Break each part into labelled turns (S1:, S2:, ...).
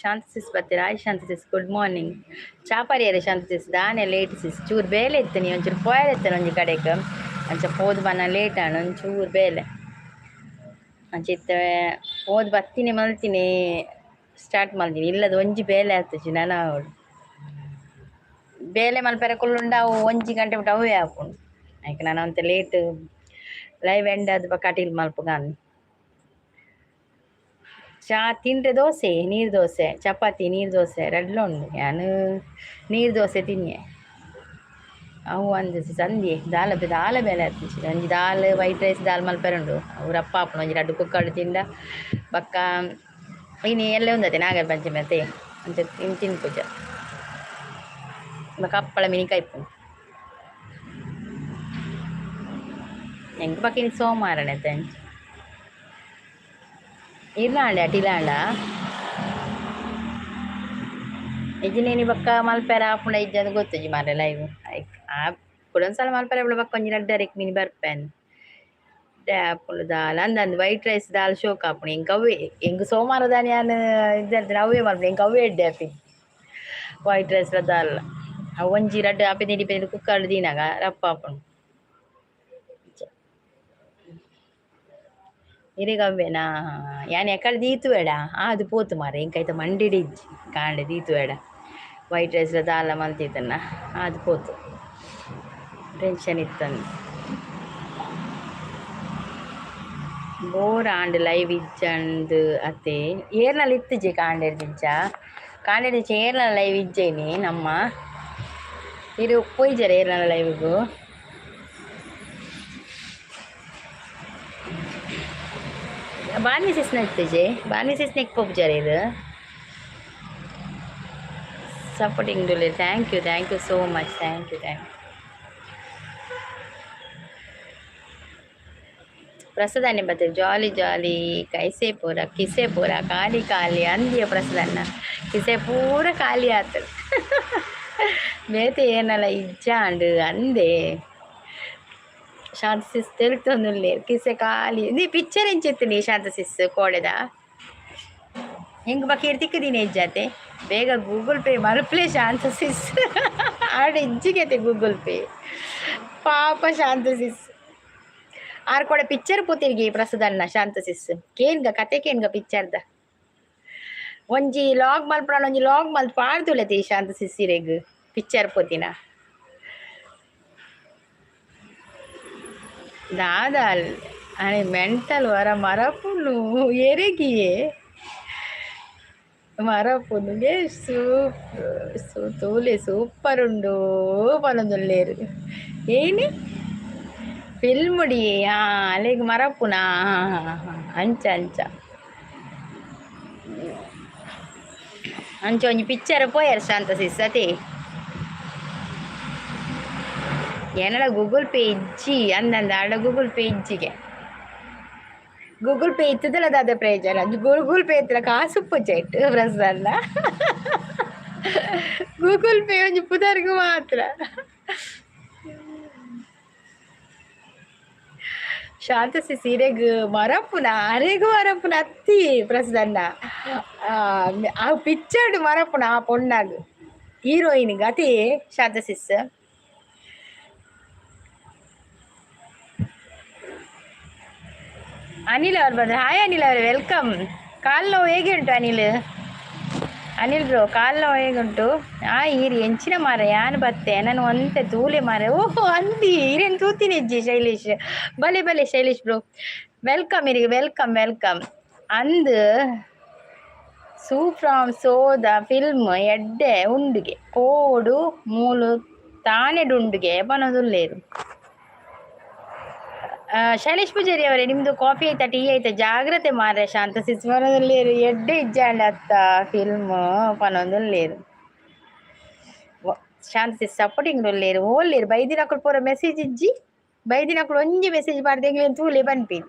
S1: ಶಾಂತ ಸಿಸ್ ಬರ್ತೀರಾ? ಆಯ್ ಶಾಂತ ಸಿಸ್, good morning. ಚಾಪರಿಯರೆ ಶಾಂತ ಸಿಸ್, ದಾನೆ late ಸಿಸ್, ಚೂರು ಬೇಲೆ ಇತ್ತು ನೀ ಒಂಚೂರು ಪೋಯರ್ ಇತ್ತು ಒಂಜಿ ಕಡೆಗೆ ಅಂಚ ಪೋದು ಬನ್ನ ಲೇಟ್ ಆಣ ಒಂಚೂರು ಬೇಲೆ ಅಂಚಿತ್ತ ಪೋದು ಬತ್ತೀನಿ ಮಲ್ತೀನಿ ಸ್ಟಾರ್ಟ್ ಮಾಡ್ತೀನಿ ಇಲ್ಲದ ಒಂಜಿ ಬೇಲೆ ಆಗ್ತದೆ ನಾನು ಅವಳು ಬೇಲೆ ಮಲ್ಪೆರ ಕುಳ್ಳುಂಡ ಅವು 1 ಗಂಟೆ ಬಿಟ್ಟು ಅವೇ ಹಾಕೊಂಡು ಆಯ್ಕೆ ನಾನು ಅಂತ ಲೇಟ್ ಲೈವ್ ಎಂಡ್ ಅದು ಕಟೀಲ್ ಮಲ್ಪಗಾನು ಚಾ ತಿಂಡ್ರೆ ದೋಸೆ ನೀರು ದೋಸೆ ಚಪಾತಿ ನೀರು ದೋಸೆ ರೆಡ್ಲ ಉಂಡು ನಾನು ನೀರು ದೋಸೆ ತಿನ್ನೆ ಅವು ಒಂದು ಸಂಧಿ ದಾಲ ಬೇಲೆ ಆಗ್ತಿಸಿ ಒಂಜಿ ದಾಲ್ ವೈಟ್ ರೈಸ್ ದಾಲ್ ಮಲ್ಪೆರುಂಡು ಅವ್ರ ಅಪ್ಪ ಅಪ್ಪನ ಒಂಜಿ 2 ಕುಕ್ಕರ್ಡು ತಿಂದ ಬಕ್ಕ ಇನ್ನು ಎಲ್ಲೇ ಉಂದತೆ ನಾಗರ ಪಂಚಮಿ ಅತ್ತೆ ಅಂತ ತಿನ್ ಪೂಜ ಬಕ್ಕ ಹಪ್ಪಳ ಮಿನಿಕಾಯಿ ಪು ಹೆಂಗೆ ಬಕ್ಕ ಇನ್ನು ಸೋಮವಾರನೇ ತಂಚು ಇರ್ಲಾಂಡ ಅಟಿಲಾಂಡ ಇಜ್ಜಿನೇನಿ ಬಕ್ಕ ಮಲ್ಪೆರ ಆಪುಂಡ ಇಜ್ಜಂದು ಗೊತ್ತುಜಿ ಮಾರೆ ಲೈವ್ ಆ ಕುಡೊಂದ್ಸಲ ಮಲ್ಪೆರ ಬಿಡ ಬಕ್ಕ ಒಂಜಿ 2 ಮಿನಿ ಬರ್ಪೇನ್ ಆಪುಂಡು ದಾಲ್ ಅಂದಂದು ವೈಟ್ ರೈಸ್ ದಾಲ್ ಶೋಕ್ ಆಪುಂಡು ಎಂಕ್ ಅವೇ ಎಂಕ್ ಸೋಮವಾರ ದಾನಿ ನಾನು ಇದ್ದ ಅವೇ ಮಲ್ಪೆ ಎಂಕ್ ಅವೇ ಎಡ್ಡೆ ಆಪಿ ವೈಟ್ ರೈಸ್ ದಾಲ್ ಅವು ಒಂಜಿ 2 ಆಪಿ ತಿಂಡಿ ಕುಕ್ಕರ್ಡು ದಿನಾಗ ರಪ್ಪ ಆಪುಂಡು ಇರಿಗವ್ವೆನಾ ಯಾನ್ ಎಕಡೆ ದೀತು ಬೇಡ ಅದು ಪೋತು ಮಾರೆ ಎಂಕೈತ ಮಂಡಿಡಿಜ್ಜಿ ಕಾಂಡೆ ದೀತು ಬೇಡ ವೈಟ್ ರೈಸ್ ದಾಲ ಮಲ್ತಿದ್ದನ್ನ ಅದು ಪೋತು ಟೆನ್ಷನ್ ಇತ್ತಂದು ಬೋರ್ ಆಂಡ್ ಲೈವ್ ಇಜ್ಜಂದು ಅತ್ತೆ ಏರ್ನಲ್ಲಿ ಇತ್ತುಜಿ ಕಾಂಡೆಡ್ದಿಂಚ ಏರ್ನಲ್ಲಿ ಲೈವ್ ಇಜ್ಜೇನಿ ನಮ್ಮ ಇರು ಪೋಯ್ಜರ ಏರ್ನಲ್ಲಿ ಲೈವ್ಗೂ ಬಾರ್ನಿ ಸಿಸ್ನ ಇತ್ತುಜಿ ಬಾರ್ನಿ ಸಿಸ್ನಿಗೆ ಪೋಪ್ಜಾರ ಇದು ಸಪೋರ್ಟಿಂಗ್ ಡೂಲೆ thank you so much thank you ಪ್ರಸದಾನೆ ಬರ್ತೇವೆ ಜಾಲಿ ಕೈಸೆ ಪೂರ ಕಿಸೆ ಪೂರ ಖಾಲಿ ಅಂದಿಯ ಪ್ರಸದನ್ನ ಕಿಸೆ ಪೂರ ಖಾಲಿ ಆಗ್ತದೆ ಬೇತೆ ಏನಲ್ಲ ಇಜ್ಜಾಂಡು ಅಂದೆ ಶಾಂತ ಸಿಸ್ ತಿರುಗ್ತೊಂದುಲ್ಲೆ ಕಿಸೆ ಖಾಲಿ ನೀ ಪಿಕ್ಚರ್ ಎಂಚಿತ್ತು ಶಾಂತ ಸಿಸ್ ಕೋಡೆದ ಹೆಂಗೆ ಬಕೀರ್ ತಿಕ್ಕದೀನಿ ಇಜ್ಜಾತೆ ಬೇಗ ಗೂಗಲ್ ಪೇ ಮಲ್ಪ್ಲೆ ಶಾಂತ ಸಿಸ್ ಆಡ ಇಜ್ಜಿಗೆತೆ ಗೂಗಲ್ ಪೇ ಪಾಪ ಶಾಂತ ಸಿಸ್ ಆರ್ ಕೂಡ ಪಿಕ್ಚರ್ ಪೂತಿರ್ಗಿ ಪ್ರಸದನ್ನ ಶಾಂತ ಸಿಸ್ ಕೇನ್ಗ ಕತೆ ಕೇನ್ಗ ಪಿಕ್ಚರ್ದ ಒಂಜಿ ಲಾಗ್ ಮಲ್ಪಣ ಒಂಜಿ ಲಾಗ್ ಮಲ್ತ್ ಪಾಡ್ದುಲೆತಿ ಶಾಂತ ಸಿಸ್ಸಿರೆಗ್ ಪಿಕ್ಚರ್ ಪೂತಿನ ದಾದಾಲ್ ಅನೆ ಮೆಂಟಲ್ ವರ ಮರಪುನು ಎರೆಗಿಯೇ ಮರಪುನುಗೆ ತೂಲೆ ಸೂಪರ್ ಉಂಡು ಪನೊಂದುಲ್ಲೇರು ಏನಿ ಫಿಲ್ಮುಡಿ ಅಲ್ಲಿಗೆ ಮರಪುನ ಅಂಚ ಒಂಜಿ ಪಿಕ್ಚರ್ ಪೋಯರ್ ಶಾಂತ ಸಿಸ್ ಅತಿ ಏನಡ ಗೂಗಲ್ ಪೇ ಇಜ್ಜಿ ಅಂದಂದ ಆಡ ಗೂಗಲ್ ಪೇ ಇಜ್ಜಿಗೆ ಗೂಗಲ್ ಪೇ ಇತ್ತದಲ್ಲ ದಾದ ಪ್ರಯೋಜನ ಗೂಗಲ್ ಪೇ ಇತ್ತಲ ಕಾಸು ಪುಜೆಟ್ ಪ್ರಸನ್ನ ಗೂಗಲ್ ಪೇ ಒಂಜಿ ಪುದರ್ಗು ಮಾತ್ರ ಶಾಂತ ಸೀರೆಗ್ ಮರಪುನ ಅರೆಗೂ ಮರಪುನ ಅತ್ತಿ ಪ್ರಸನ್ನ ಆ ಪಿಕ್ಚರ್ಡ್ ಮರಪುನ ಆ ಪೊಣ್ಣಾಗ ಹೀರೋಯಿನ್ಗೆ ಅತಿ ಶಾಂತ ಸಿಸ್ ಅನಿಲ್ ಅವ್ರು ಬಂದ್ರೆ ಹಾಯ್ ಅನಿಲ್ ಅವರೇ ವೆಲ್ಕಮ್. ಕಾಲು ನೋವು ಹೇಗೆ ಉಂಟು ಅನಿಲ್ ಬ್ರೋ ಕಾಲು ನೋವು ಹೇಗುಂಟು? ಈರಿ ಎಂಚಿನ ಮಾರ ಯಾನು ಬತ್ತೆ ನಾನು ಒಂತೆ ತೂಲೆ ಮಾರ ಓಹೋ ಅಂದಿ ಹಿರೇನು ತೂತೀನಿ ಅಜ್ಜಿ ಶೈಲೇಶ್ ಬಲೆ ಶೈಲೇಶ್ ಬ್ರೋ ವೆಲ್ಕಮ್ ಇರಿಗೆ ವೆಲ್ಕಮ್ ಅಂದು ಸೂಫ್ರಾಮ್ ಸೋದ ಫಿಲ್ಮ್ ಎಡ್ಡೆ ಉಂಡುಗೆ ಕೋಡು ಮೂಲು ತಾನೆಡುಂಡುಗೆ ಬನೋದುಲ್ಲೇರು. ಶೈಲೇಶ್ ಪೂಜಾರಿ ಅವರೇ ನಿಮ್ದು ಕಾಫಿ ಆಯ್ತಾ ಟೀ ಆಯ್ತಾ? ಜಾಗ್ರತೆ ಮಾರ್ರೆ ಶಾಂತ ಸಿಸ್ ಪನೊಂದುಲ್ಲೇರು ಎಡ್ಡೆ ಇಜ್ಜಾಂಡ ಅತ್ತ ಫಿಲ್ಮ್ ಪನೊಂದುಲ್ಲೇರು ಶಾಂತ ಸಿಸ್ ಸಪೋರ್ಟಿಂಗ್ ಉಲ್ಲೇರು ಓಲ್ಲೇರು ಬೈದಿನಕುಲು ಪೂರ ಮೆಸೇಜ್ ಇಜ್ಜಿ ಬೈದಿನಕುಲು ಒಂಜಿ ಮೆಸೇಜ್ ಮಾಡ್ದೆ ತೂಲೆ ಬನ್ಪೇನು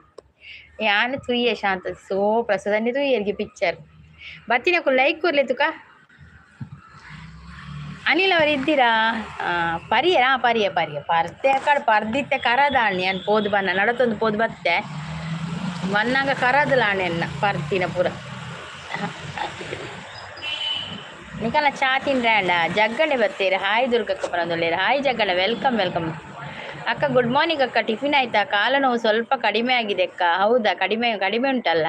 S1: ಯಾನು ತುಯ್ಯೆ ಶಾಂತ ಸಿಸ್ ಓ ಪ್ರಸದನ್ನೇ ತುಯ್ಯರ್ಗೆ ಪಿಕ್ಚರ್ ಬತ್ತಿನಕುಲು ಲೈಕ್ ಕೂರ್ಲೆ ತುಕ. ಅನಿಲ್ ಅವರು ಇದ್ದೀರಾ? ಪರಿಯ ಪರ್ತೆ ಕಡೆ ಪರ್ದಿತ್ತೆ ಕರದಾಣಿ ಅನ್ ಪೋದು ಬನ್ನ ನಡತೊಂದು ಪೋದು ಬತ್ತೆ ಬನ್ನಾಗ ಕರದಲಾಣೆನ್ನ ಪರ್ತಿನ ಪೂರ ನಿಕಲ್ಲ ಚಾ ತಿಂಡ್ರ್ಯಾಂಡ ಜಗ್ಗಣೆ ಬರ್ತೀರಿ. ಹಾಯ್ ದುರ್ಗಕ್ಕ ಬರೋದಿಲ್ಲ. ಹಾಯ್ ಜಗ್ಗಣ್ಣ, ವೆಲ್ಕಮ್ ವೆಲ್ಕಮ್. ಅಕ್ಕ ಗುಡ್ ಮಾರ್ನಿಂಗ್ ಅಕ್ಕ. ಟಿಫಿನ್ ಆಯ್ತಾ? ಕಾಲು ನೋವು ಸ್ವಲ್ಪ ಕಡಿಮೆ ಆಗಿದೆ ಅಕ್ಕ. ಹೌದಾ, ಕಡಿಮೆ ಕಡಿಮೆ ಉಂಟಲ್ಲ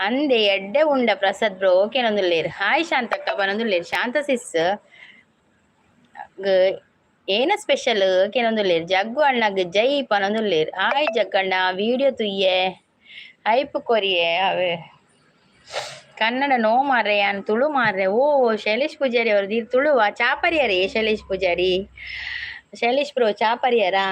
S1: ಅಂದೆ. ಎಡ್ಡೆ ಉಂಡ ಪ್ರಸಾದ್ ಬ್ರೋ ಓಕೆನೊಂದುಲ್ಲೇರು. ಹಾಯ್ ಶಾಂತಕ್ಕ ಬರೋದಿಲ್ಲೇರು. ಶಾಂತ ಸಿಸ್ ಏನ ಸ್ಪೆಷಲ್ ಕೇನೊಂದುಲ್ಲೇರು. ಜಗ್ಗು ಅಣ್ಣಗೆ ಜೈ ಪನೊಂದುಲ್ಲೇರು. ಹಾಯ್ ಜಗ್ಗಣ್ಣ, ವಿಡಿಯೋ ತುಯ್ಯೆ ಹೈಪ್ ಕೊರಿಯೆ ಅವೇ ಕನ್ನಡ ನೋ ಮಾರ್ರೆ, ಯಾನ್ ತುಳು ಮಾರ್ರೆ. ಓ ಶೈಲೇಶ್ ಪೂಜಾರಿ ಅವ್ರದ್ದು ಇದು ತುಳುವ ಚಾಪರಿಯರೇ? ಶೈಲೇಶ್ ಪೂಜಾರಿ, ಶೈಲೇಶ್ ಬ್ರೋ ಚಾಪರಿಯರಾ?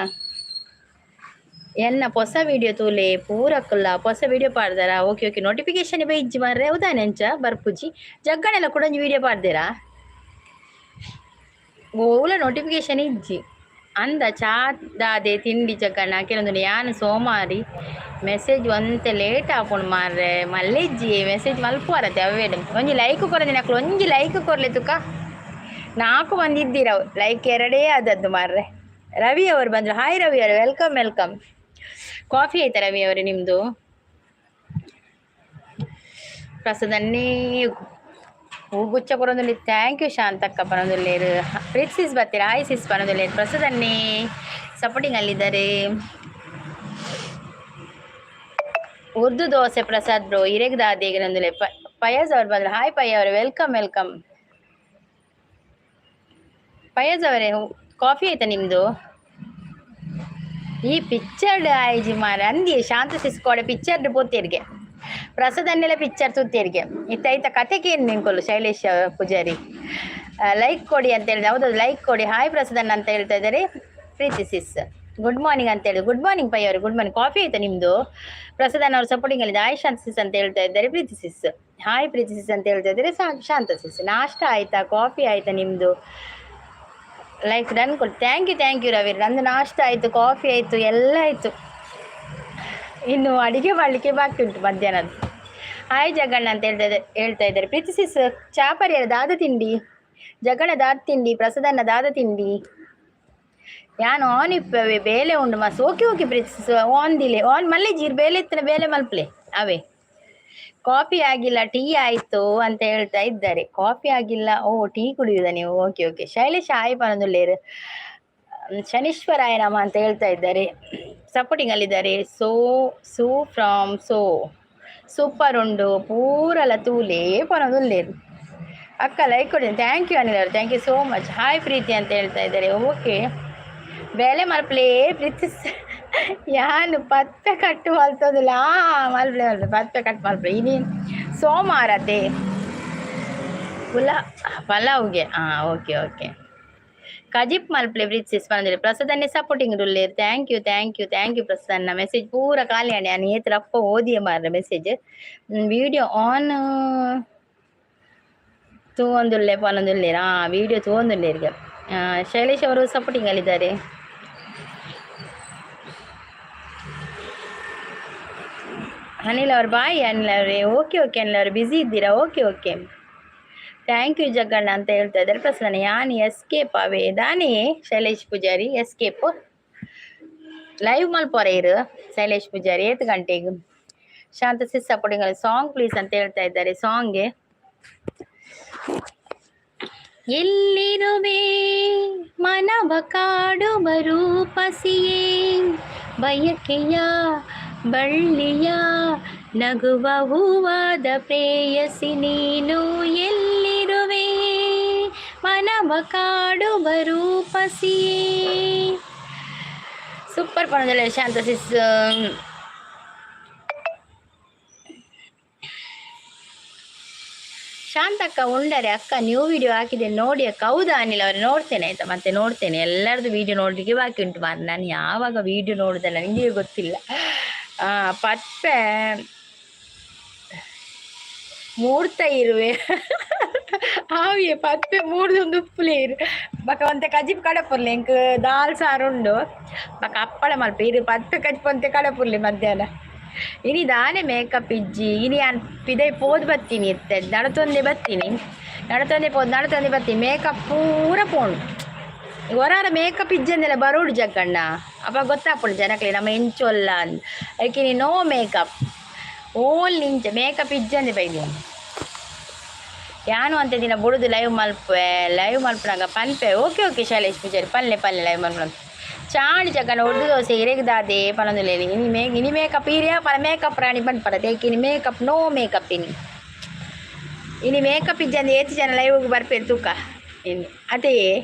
S1: ಎನ್ನ ಹೊಸ ವಿಡಿಯೋ ತೂಲೆ ಪೂರಕ್ಕಲ್ಲ ಹೊಸ ವಿಡಿಯೋ ಪಾಡ್ದಾರ. ಓಕೆ ಓಕೆ, ನೋಟಿಫಿಕೇಶನ್ ಬೈ ಇಜ್ಜಿ ಮಾರ್ರೆ. ಹೌದಾ ನೆಂಚ ಬರ್ಪುಜಿ ಜಗ್ಗನೆಲ್ಲ ಕೂಡ ವಿಡಿಯೋ ಪಾಡ್ದೇರಾ? ಓಲ ನೋಟಿಫಿಕೇಶನ್ ಇಜ್ಜಿ ಅಂದ ಚಾ ದಾದೆ ತಿಂಡಿ ಜಗ್ಗಣ್ಣ ಕೆಲವೊಂದು. ಯಾನು ಸೋಮಾರಿ ಮೆಸೇಜ್ ಒಂತೆ ಲೇಟ್ ಹಾಕೊಂಡು ಮಾರ್ರೆ. ಮಲ್ಲೆ ಇಜ್ಜಿ ಮೆಸೇಜ್ ಮಲ್ಪುವರತ್ತೆ ಅವೇಡು. ಒಂಜಿ ಲೈಕ್ ಕೊರದೆ ನಕ್ಲು ಒಂಜಿ ಲೈಕ್ ಕೊರ್ಲೆ ತುಕ. 4 ಮಂದಿ ಇದ್ದೀರ, ಲೈಕ್ 2 ಆದದ್ದು ಮಾರ್ರೆ. ರವಿ ಅವರು ಬಂದರು. ಹಾಯ್ ರವಿ ಅವರು, ವೆಲ್ಕಮ್ ವೆಲ್ಕಮ್. ಕಾಫಿ ಆಯ್ತಾ ರವಿ ಅವರೇ ನಿಮ್ಮದು? ಪ್ರಸಾದನ್ನೇ ಹೂಗುಚ್ಚ ಬರೋದಿಲ್ಲ. ಥ್ಯಾಂಕ್ ಯು ಶಾಂತಕ್ಕ ಬರೋದಿಲ್ಲೇರು. ಪ್ರೀತ್ ಸಿಸ್ ಬರ್ತೀರಾ? ಹಾಯ್ ಸಿಸ್ ಬರೋದಿಲ್ಲೇರು. ಪ್ರಸಾದನ್ನೇ ಸಪೋರ್ಟಿಂಗ್ ಅಲ್ಲಿದ್ದಾರೆ. ಉರ್ದು ದೋಸೆ ಪ್ರಸಾದ್ ಬ್ರೋ ಇರೆಗ್ದಾದೇಗನೊಂದಿಲ್ಲ. ಪಯಾಜ್ ಅವ್ರು ಬಂದರು. ಹಾಯ್ ಪಯ್ಯ ಅವರೇ, ವೆಲ್ಕಮ್ ವೆಲ್ಕಮ್. ಪಯಾಜ್ ಅವರೇ ಕಾಫಿ ಆಯ್ತಾ ನಿಮ್ಮದು? ಈ ಪಿಕ್ಚರ್ಡ್ ಆಯ್ಜಿ ಮಾರ ಅಂದಿ ಶಾಂತ ಸಿಸ್ಕೋಡೆ ಪಿಕ್ಚರ್ಡ್ ಪೋತೇರಿಗೆ ಪ್ರಸಾದನ್ನೆಲ್ಲ ಪಿಕ್ಚರ್ ತುತ್ತೇರಿಗೆ ಇತ್ತ ಕತೆಗೆ ಏನು ನಿಂಕೊಲ್ಲು ಶೈಲೇಶ್ ಪೂಜಾರಿ. ಲೈಕ್ ಕೊಡಿ ಅಂತ ಹೇಳಿದೆ. ಹೌದೌದು, ಲೈಕ್ ಕೊಡಿ. ಹಾಯ್ ಪ್ರಸಾದನ್ ಅಂತ ಹೇಳ್ತಾ ಇದ್ದಾರೆ. ಪ್ರೀತಿ ಸಿಸ್ ಗುಡ್ ಮಾರ್ನಿಂಗ್ ಅಂತ ಹೇಳಿ. ಗುಡ್ ಮಾರ್ನಿಂಗ್ ಪೈ ಅವರು, ಗುಡ್ ಮಾರ್ನಿಂಗ್. ಕಾಫಿ ಆಯ್ತಾ ನಿಮ್ಮದು? ಪ್ರಸಾದನ್ ಅವರು ಸಪೋರ್ಟಿಂಗ್ ಅಲ್ಲಿದೆ. ಹಾಯ್ ಶಾಂತ ಸಿಸ್ ಅಂತ ಹೇಳ್ತಾ ಇದ್ದಾರೆ. ಪ್ರೀತಿ ಸಿಸ್ ಹಾಯ್ ಪ್ರೀತಿ ಸಿಸ್ ಅಂತ ಹೇಳ್ತಾ ಇದ್ದಾರೆ. ಶಾಂತ ಸಿಸ್ ನಾಷ್ಟ ಆಯ್ತಾ? ಕಾಫಿ ಆಯ್ತಾ ನಿಮ್ಮದು? ಲೈಕ್ ಡನ್ ಕೊಡಿ. Thank you Ravi. ನಂದು ನಾಷ್ಟ ಆಯಿತು, ಕಾಫಿ ಆಯಿತು, ಎಲ್ಲ ಆಯಿತು. ಇನ್ನು ಅಡುಗೆ ಮಾಡಲಿಕ್ಕೆ ಬಾಕಿ ಉಂಟು ಮಧ್ಯಾಹ್ನದ್ದು. ಹಾಯ್ ಜಗಣ್ಣ ಅಂತ ಹೇಳ್ತಾ ಇದ್ದಾರೆ. ಪ್ರೀತಿ ಸಿಸ್ ಚಾಪರಿಯರ ದಾದ ತಿಂಡಿ, ಜಗಣ್ಣ ದಾದ ತಿಂಡಿ, ಪ್ರಸಾದನ್ನ ದಾದ ತಿಂಡಿ. ಯಾನು ಆನ್ ಇಪ್ಪವೆ ಬೇಲೆ ಉಂಡು ಮಸ್. ಓಕೆ ಓಕೆ ಪ್ರೀತಿ ಸಿಸ್ ಆನ್ ದಿಲೆ ಆನ್ ಮಲ್ಲೆ ಜೀರ್ ಬೇಲೆ ಇತ್ತನ ಬೇಲೆ ಮಲ್ಪಲೆ ಅವೇ. ಕಾಫಿ ಆಗಿಲ್ಲ, ಟೀ ಆಯಿತು ಅಂತ ಹೇಳ್ತಾ ಇದ್ದಾರೆ. ಕಾಫಿ ಆಗಿಲ್ಲ, ಓ ಟೀ ಕುಡಿಯುವುದ ನೀವು? Okay okay. ಶೈಲೇಶ್ ಹಾಯ್ ಪನೊಂದುಲ್ಲೇರು. ಶನೀಶ್ವರಾಯ ನಮ ಅಂತ ಹೇಳ್ತಾ ಇದ್ದಾರೆ. ಸಪೋರ್ಟಿಂಗ್ ಅಲ್ಲಿದ್ದಾರೆ. ಸೋ ಫ್ರಾಮ್ ಸೂಪರ್ ಉಂಡು ಪೂರಲ ತೂಲೇ ಪನೊಂದುಲ್ಲೇರು. ಅಕ್ಕ ಲೈಕ್ ಕೊಡಿ. ಥ್ಯಾಂಕ್ ಯು ಅನಿಲ್ ಅವರು, thank you so much. Hi Preethi ಅಂತ ಹೇಳ್ತಾ ಇದ್ದಾರೆ. ಓಕೆ ಬೇಲೆ ಮಲ್ಪಲೇ ಪ್ರೀತಿ. ಯಾನು ಪತ್ತೆ ಕಟ್ಟು ಮಲ್ತೋದಿಲ್ಲ. ಮಲ್ಪಲೆ ಪತ್ತೆ ಕಟ್ಟು ಮಲ್ಪಲೆ. ಇನ್ನೇನು ಸೋಮವಾರತೆ ಪಲಾವ್ಗೆ. Okay okay. ಕಜಿಪ್ ಮಲ್ಪಲೆ ಪ್ರೀತಿ ಸಿಸ್ ಬಂದಿರಿ. ಪ್ರಸಾದನ್ನೇ ಸಪೋರ್ಟಿಂಗ್ ರುಲ್ಲೇರು. ಥ್ಯಾಂಕ್ ಯು ಪ್ರಸಾದನ್ನ. ಮೆಸೇಜ್ ಪೂರ ಖಾಲಿ ಆಣೆ ನಾನು ಏತ್ರಪ್ಪ ಓದಿಯೇ ಮಾರ್ರೆ ಮೆಸೇಜ್. ವಿಡಿಯೋ ಆನ್ ತೂವೊಂದುಲ್ಲೆ ಪನೊಂದುಲ್ಲೇರು. ವಿಡಿಯೋ ತೂವೊಂದುಲ್ಲೇರಿಗೆ. ಶೈಲೇಶ್ ಅವರು ಸಪೋರ್ಟಿಂಗ್ ಅಲ್ಲಿದ್ದಾರೆ. ಅನಿಲ್ ಅವ್ರು ಬಾಯ್ ಅನಿಲ್ ಅವರೇ. ಓಕೆ ಅನಿಲ್ ಅವರು ಬ್ಯುಸಿ ಇದ್ದೀರಾ? ಓಕೆ ಥ್ಯಾಂಕ್ ಯು ಜಗ್ಗಣ್ಣ ಅಂತ ಹೇಳ್ತಾ ಇದ್ದಾರೆ. ಪ್ರಸನ್ನ ಯಾನ್ ಎಸ್ಕೇಪ್ ಅವೇ ದಾನೇ ಶೈಲೇಶ್ ಪೂಜಾರಿ ಎಸ್ಕೇಪ್ ಲೈವ್ ಮಲ್ಪೊರ ಇರು ಶೈಲೇಶ್ ಪೂಜಾರಿ 8 ಗಂಟೆಗೆ. ಶಾಂತ ಸಿಸ್ ಸಪೋರ್ಟಿಂಗ್ ಸಾಂಗ್ ಪ್ಲೀಸ್ ಅಂತ ಹೇಳ್ತಾ ಇದ್ದಾರೆ. ಸಾಂಗ್ಗೆ ಎಲ್ಲಿರುವೆ ಮನವ ಕಾಡುವ ರೂಪಸಿಯೇ, ಬಯಕೆಯ ಬಳ್ಳಿಯ ನಗುವ ಹೂವಾದ ಪ್ರೇಯಸಿ ನೀನು. ಎಲ್ಲಿರುವೆ ಮನವ ಕಾಡುವ ರೂಪಸಿಯೇ. ಸೂಪರ್ ಪಣದಲ್ಲ ಶಾಂತ ಸಿಸ್. ಶಾಂತಕ್ಕ ಉಂಡರೆ ಅಕ್ಕ ನ್ಯೂ ವಿಡಿಯೋ ಹಾಕಿದೆ ನೋಡಿ ಅಕ್ಕ. ಹೌದಾ ಅನಿಲ್ ಅವ್ರೆ, ನೋಡ್ತೇನೆ ಆಯ್ತಾ, ಮತ್ತೆ ನೋಡ್ತೇನೆ. ಎಲ್ಲರದ್ದು ವಿಡಿಯೋ ನೋಡಲಿಕ್ಕೆ ಬಾಕಿ ಉಂಟು ಮಾರ. ನಾನು ಯಾವಾಗ ವಿಡಿಯೋ ನೋಡುದಲ್ಲ ನಿಮಗೆ ಗೊತ್ತಿಲ್ಲ. ಪತ್ತೆ ಮೂಡ್ತಾ ಇರುವೆ ಹಾವಿಗೆ ಪತ್ತೆ ಮೂಡ್ದೊಂದು ಉಪ್ಪುಲೆ ಇರು ಬಕ ಒಂತೆ ಕಜಿಪ್ ಕಡಪುರ್ಲಿ ಎಂಕ್ ದಾಲ್ ಸಾರು ಉಂಡು ಬಕ ಅಪ್ಪಳ ಮಲ್ಪ ಇರು ಪತ್ತೆ ಕಜಿಪೊಂತೆ ಕಡಪುರ್ಲಿ ಮಧ್ಯಾಹ್ನ. ಇನಿ ದಾನೆ ಮೇಕಪ್ ಇಜ್ಜಿ ಇನಿ ಅನ್ ಪಿದೈ ಪೋದು ಬತ್ತೀನಿ ಇತ್ತೆ ನಡತೊಂದೆ ಬತ್ತೀನಿ ನಡತೊಂದೆ ಬತ್ತೀನಿ ಮೇಕಪ್ ಪೂರ ಪೋಣು ಹೊರಾರ ಮೇಕಪ್ ಇಜ್ಜಂದೆಲ್ಲ ಬರೋಡು ಜಗ್ಗಣ್ಣ ಅಪ್ಪ ಗೊತ್ತಾಪುಂಡು ಜನಕ್ಲಿ ನಮ್ಮ ಎಂಚೊಲ್ಲ ಅಂದ್ ಯಾಕೆ ನೋ ಮೇಕಪ್ ಓಲ್ ನಿಂಚ ಮೇಕಪ್ ಇಜ್ಜಂದೆ ಬೈದಿ ಯಾನು ಅಂತ ದಿನ ಬಿಡುದು ಲೈವ್ ಮಲ್ಪನಾಗ ಪನ್ಪೆ ಓಕೆ ಶೈಲೇಶ್ ಪೂಜಾರಿ ಪಲ್ಲೆ ಲೈವ್ ಮಲ್ಪನ ಚಾಣಿ ಜಗನ ಉರ್ದು ದೋಸೆ ಇರೆಗ್ದಾದೆ ಪನೊಂದುಲೆ ಇನಿ ಮೇಕಪ್ ಇರಿಯ ಪಲ ಮೇಕಪ್ ರಾಣಿ ಪನ್ಪರತೆ ಇನಿ ಮೇಕಪ್ ನೋ ಮೇಕಪ್ ಇನಿ ಮೇಕಪ್ ಇಜ್ಜಂದು ಏತು ಜನ ಲೈವ್ಗೆ ಬರ್ಪೇರು ತೂಕ ಇನ್ನು ಅದೇ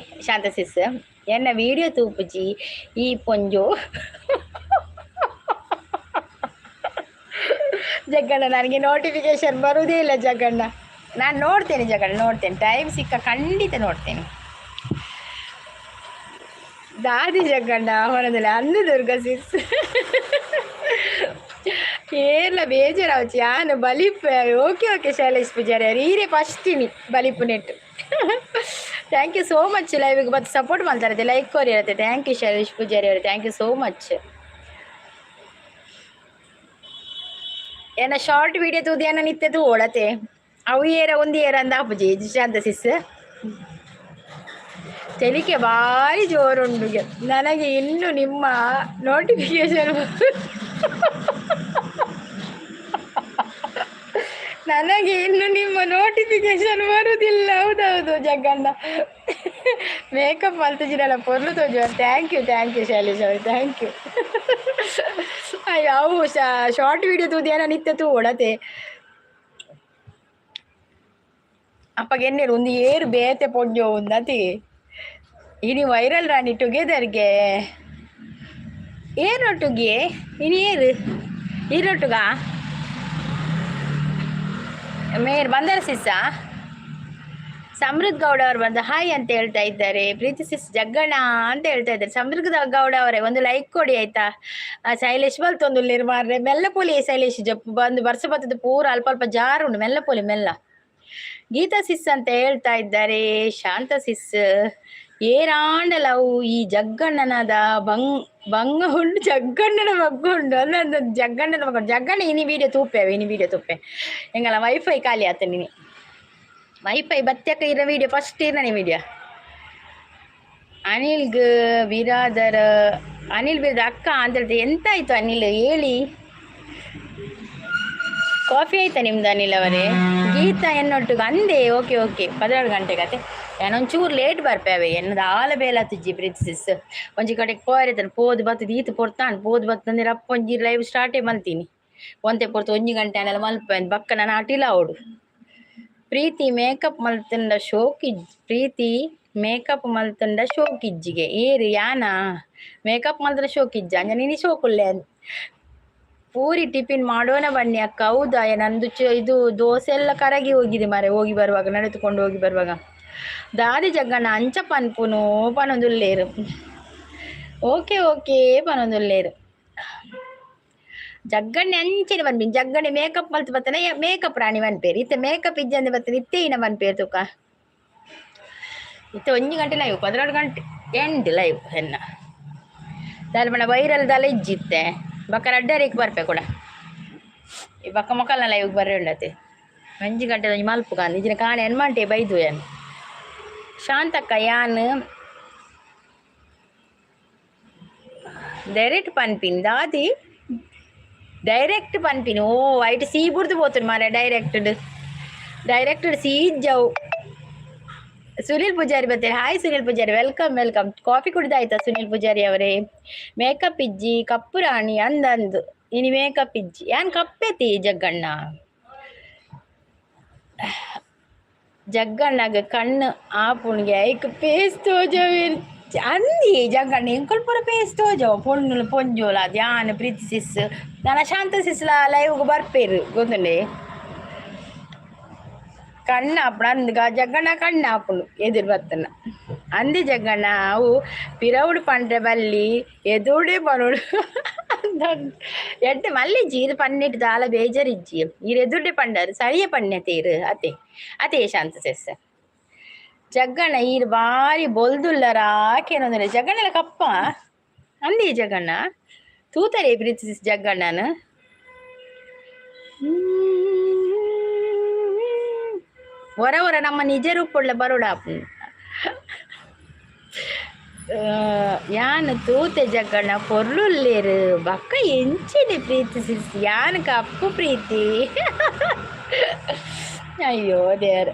S1: ಶಾಂತ ಸಿಸ್ ಎನ್ನ ವೀಡಿಯೋ ತೂಪುಜಿ ಈ ಪೊಂಜು ಜಗ್ಗಣ್ಣ ನನಗೆ ನೋಟಿಫಿಕೇಶನ್ ಬರುವುದೇ ಇಲ್ಲ ಜಗ್ಗಣ್ಣ. ನಾನು ನೋಡ್ತೇನೆ ಜಗ್ಗಣ್ಣ, ನೋಡ್ತೇನೆ, ಟೈಮ್ ಸಿಕ್ಕ ಖಂಡಿತ ನೋಡ್ತೇನೆ. ದಾದಿ ಜಗ್ಗಣ್ಣ ಹೊರದಲ್ಲ ಅಂದು ದುರ್ಗ ಸಿಸ್ ಏರ್ಲ ಬೇಜಾರಾವಚ್ಚಿ ಯಾನು ಬಲಿಪ್ ಓಕೆ ಶೈಲೇಶ್ ಪೂಜಾರಿ ಅವ್ರು ಈರೇ ಫಸ್ಟಿನಿ ಬಲಿಪು ನೆಟ್ಟು. ಥ್ಯಾಂಕ್ ಯು ಸೋ ಮಚ್ ಲೈವಿಗೆ ಮತ್ತೆ ಸಪೋರ್ಟ್ ಮಾಡ್ತಾರೆ, ಲೈಕ್ ಕೋರಿ ಇರುತ್ತೆ. ಥ್ಯಾಂಕ್ ಯು ಶೈಲೇಶ್ ಪೂಜಾರಿ ಅವರು, ಥ್ಯಾಂಕ್ ಯು ಸೋ ಮಚ್. ಏನ ಶಾರ್ಟ್ ವಿಡಿಯೋ ತೂದಿಯನ್ನ ನಿತ್ಯದು ಓಡತೆ ಅವು ಒಂದು ಏರ ಅಂದ ಅಪ್ಪುಜಿ ಶಾಂತ ಸಿಸ್ ತೆಲಿಕೆ ಭಾರಿ ಜೋರುಂಡು ನನಗೆ ಇನ್ನು ನಿಮ್ಮ ನೋಟಿಫಿಕೇಶನ್ ನನಗೆ ಇನ್ನು ನಿಮ್ಮ ನೋಟಿಫಿಕೇಶನ್ ಬರುವುದಿಲ್ಲ. ಹೌದೌದು ಜಗ್ಗಣ್ಣ ಮೇಕಪ್ ಮಲ್ತಿದ್ದೀರಲ್ಲ ಪೊರ್ಲು ತೋಜು. ಥ್ಯಾಂಕ್ ಯು ಶೈಲೇಶ್ ಅವರು, ಥ್ಯಾಂಕ್ ಯು. ಅಯ್ಯೋ ಅವು ಶಾರ್ಟ್ ವಿಡಿಯೋ ತೂದಿಯನ ನಿತ್ಯ ತೂ ಓಡತೆ ಅಪ್ಪಗೆನ್ನೇರು ಒಂದು ಏರು ಬೇತೆ ಪೊಂಜೋ ಒಂದತಿ ಇನಿ ವೈರಲ್ ರಾಣಿ ಟುಗೆದರ್ಗೆ ಏರೊಟ್ಟಿಗೆ ಇನಿ ಏರು ಈರೊಟ್ಟುಗ ಮೇರ್ ಬಂದರ ಸಿಸ್ಸ ಸಮೃದ್ಧ ಗೌಡ ಅವರು ಬಂದು ಹಾಯ್ ಅಂತ ಹೇಳ್ತಾ ಇದ್ದಾರೆ. ಪ್ರೀತಿ ಸಿಸ್ ಜಗ್ಗಣ್ಣ ಅಂತ ಹೇಳ್ತಾ ಇದ್ದಾರೆ. ಸಮೃದ್ಧ ಗೌಡ ಅವರೇ ಒಂದು ಲೈಕ್ ಕೊಡಿ ಆಯ್ತಾ. ಶೈಲೇಶ್ ಬಲ್ತೊಂದು ಮಾರ್ರೆ ಮೆಲ್ಲ ಪೋಲಿ ಶೈಲೇಶ್ ಜಪ್ಪು ಬಂದು ಬರ್ಸ ಬರ್ತದೆ ಪೂರ ಅಲ್ಪ ಜಾರುಂಡು ಮೆಲ್ಲ ಪೋಲಿ ಮೆಲ್ಲ. ಗೀತಾ ಸಿಸ್ ಅಂತ ಹೇಳ್ತಾ ಇದ್ದಾರೆ. ಶಾಂತ ಸಿಸ್ ಏರಾಂಡಲವು ಈ ಜಗ್ಗಣ್ಣನದ ಬಂಗ ಉಂಡು ಜಗ್ಗಣ್ಣನ ಮಗ್ಗ ಉಂಡು ಅಂದ ಜಗ್ಗಣ್ಣನ ಮಗ್ಗ ಜಗ್ಗಣ್ಣ ಇನಿ ವಿಡಿಯೋ ತೂಪೆ ಎಂಗಲ್ಲ ವೈಫೈ ಖಾಲಿ ಆತ ನೀನು ವೈಫೈ ಬತ್ತಕ್ಕ ಇರೋ ವಿಡಿಯೋ ಫಸ್ಟ್ ಇರನೇ ವಿಡಿಯೋ. ಅನಿಲ್ ಬಿರಾದರ್ ಅಕ್ಕ ಅಂತ ಹೇಳ್ತೆ ಎಂತ ಆಯ್ತು ಅನಿಲ್ ಹೇಳಿ. ಕಾಫಿ ಆಯ್ತಾ ನಿಮ್ದು ಅನಿಲ್ ಅವರೇ? ಗೀತಾ ಎನ್ನೊಟ್ಟಿಗೆ ಅಂದೆ ಓಕೆ 12 ಗಂಟೆಗತೆ ಏನೊಂಚೂರು ಲೇಟ್ ಬರ್ಪೇವೆ ಎನ್ನದು ಆಲ ಬೇಲ ತುಜ್ಜಿ ಪ್ರೀತಿಸಿಸ್ ಒಂಜಿ ಕಡೆಗೆ ಪೋರಿತಾನೆ ಪೋದು ಬತ್ತದ ಈತು ಪೊರ್ತಾನೆ ಪೋದು ಬತ್ತಂದ್ರೆ ಅಪ್ಪ ಒಂಜಿ ಲೈವ್ ಸ್ಟಾರ್ಟೇ ಮಲ್ತೀನಿ ಒಂತೆ ಪೊರ್ತು 1 ಗಂಟೆ ಅನ್ನೆಲ್ಲ ಮಲ್ಪೇನೆ ಬಕ್ಕ ನಾನು ಆಟಿಲ್ಲ ಅವಡು. ಪ್ರೀತಿ ಮೇಕಪ್ ಮಲ್ತಂಡ ಶೋಕಿಜ್ಜಿಗೆ ಏರು ಯಾನ ಮೇಕಪ್ ಮಲ್ತಂಡ ಶೋಕಿಜ್ಜ ಅಂಜ ನೀನು ಶೋಕುಲ್ಲೆ ಪೂರಿ ಟಿಫಿನ್ ಮಾಡೋಣ ಬನ್ನಿ ಅಕ್ಕ. ಹೌದಾ ನಂದು ಇದು ದೋಸೆ ಎಲ್ಲ ಕರಗಿ ಹೋಗಿದೆ ಮಾರೆ ಹೋಗಿ ಬರುವಾಗ ನಡೆದುಕೊಂಡು ಹೋಗಿ ಬರುವಾಗ. ದಾದಿ ಜಗ್ಗಣ್ಣ ಅಂಚ ಪನ್ಪುನು ಪನೊಂದುಲ್ಲೇರು ಓಕೆ ಪನೊಂದುಲ್ಲೇರು ಜಗ್ಗಣ್ಣೆ ಅಂಚೆನೆ ಬನ್ಬಿನ್ ಜಗ್ಗಣ್ಣೆ ಮೇಕಪ್ ಮಲ್ತು ಬತ್ತನೆ ಮೇಕಪ್ ರಾಣಿ ಬನ್ಪೇರು ಇತ್ತೆ ಮೇಕಪ್ ಇಜ್ಜಂದೆ ಬತ್ತನೆ ಇತ್ತೆ ಇನ್ನ ಬನ್ಪೇರು ತುಕ ಇತ್ತೆ 1 ಗಂಟೆ ಲೈವ್ 12 ಗಂಟೆ ಎಂಡ್ ಲೈವ್ ಎನ್ನ ದಾಲ್ಮಣ ವೈರಲ್ ದಾಲ ಇಜ್ಜಿತ್ತೆ ಬಕ್ಕ ಅಡ್ಡರಿಗೆ ಬರ್ಪೆ ಕೂಡ ಈ ಬಕ್ಕ ಮಕ್ಕಳನ್ನ ಲೈವ್ಗೆ ಬರ್ರಿ ಉಂಡತೆ 1 ಗಂಟೆ ಮಲ್ಪು ಕಾಂದು ಇಜಿನ ಕಾಣೆ ಎನ್ಮಾಂಟೆ ಬೈದು ಏನು ಶಾಂತಕ್ಕ ಯಾನ್ ಡೈರೆಕ್ಟ್ ಪನ್ಪಿನ್ ದಾದಿ ಡೈರೆಕ್ಟ್ ಪನ್ಪಿನ್ ಓ ಐಟ್ ಸೀ ಬುಡ್ದು పోతుంది ಮಾರೆ ಡೈರೆಕ್ಟೆಡ್ ಸೀ ಜವು. ಸುನೀಲ್ ಪೂಜಾರಿ ಬರ್ತಾರೆ. Hi Sunil Pujari, welcome. Coffee ಕುಡಿದಾಯ್ತಾ ಸುನೀಲ್ ಪೂಜಾರಿ ಅವರೇ? ಮೇಕಪ್ ಇಜ್ಜಿ ಕಪ್ಪು ರಾಣಿ ಅಂದಂದು ಇನಿ ಮೇಕಪ್ ಇಜ್ಜಿ ಯಾನ್ ಕಪ್ಪೆತಿ ಜಗ್ಗಣ್ಣಗ ಕಣ್ಣು ಆಪುಣ್ಗೆ ಐಕ್ ಪೇಸ್ ತೋಜವಿರ್ ಅಂದಿ ಜಗ್ಗಣ್ಣ ಎಂಕಲ್ ಪೂರ ಪೇಸ್ ತೋಜವ ಪೊಣ್ಣು ಪೊಂಜೋಲ ಧ್ಯಾನ ಪ್ರೀತಿ ಸಿಸ್ ನಾನು ಶಾಂತ ಸಿಸ್ಲ ಲೈವ್ಗೆ ಬರ್ಪೇರು ಗೊತ್ತುಂಡೆ ಕಣ್ಣು ಆಪಣ ಅಂದ್ಗ ಜಗ್ಗಣ್ಣ ಕಣ್ಣು ಆಪುಂಡು ಎದುರು ಬತ್ತನ ಅಂದಿ ಜಗ್ಗಣ್ಣ ಅವು ಪಿರವುಡು ಪಂಡ್ರೆ ಬಲ್ಲಿ ಎದುರುಡೆ ಪನೋಡು ಎಡ್ಡೆ ಮಲ್ಲಿಜ್ಜಿ ಇದು ಪನ್ನೆಟ್ಟು ದಾಲ ಬೇಜಾರಿಜ್ಜಿ ಇರು ಎದುರುಡೆ ಪಂಡರು ಸರಿಯ ಪಣ್ಣೆತೇರು ಅತೆ ಶಾಂತ ಸಿಸ್ ಜಗ್ಗಣ್ಣ ಈರು ಬಾರಿ ಬೊಲ್ದುಲ್ಲರಾಕೇನೊಂದ್ರೆ ಜಗ್ಗಣ್ಣನ ಕಪ್ಪ ಅಂದಿ ಜಗ್ಗಣ್ಣ ತೂತರೆ ಪ್ರೀತಿಸಿ ಜಗ್ಗಣ್ಣನ ಹೊರ ನಮ್ಮ ನಿಜ ರೂಪುಳ್ಳ ಬರೋಡ ಯಾನ್ ತೂತೆ ಜಗ್ಗಣ್ಣ ಪೊರ್ಲುಲ್ಲೇರು ಬಕ್ಕ ಎಂಚಿನಿ ಪ್ರೀತಿಸಿ ಯಾನ್ ಕಪ್ಪು ಪ್ರೀತಿ ಅಯ್ಯೋ ದೇವ್ರ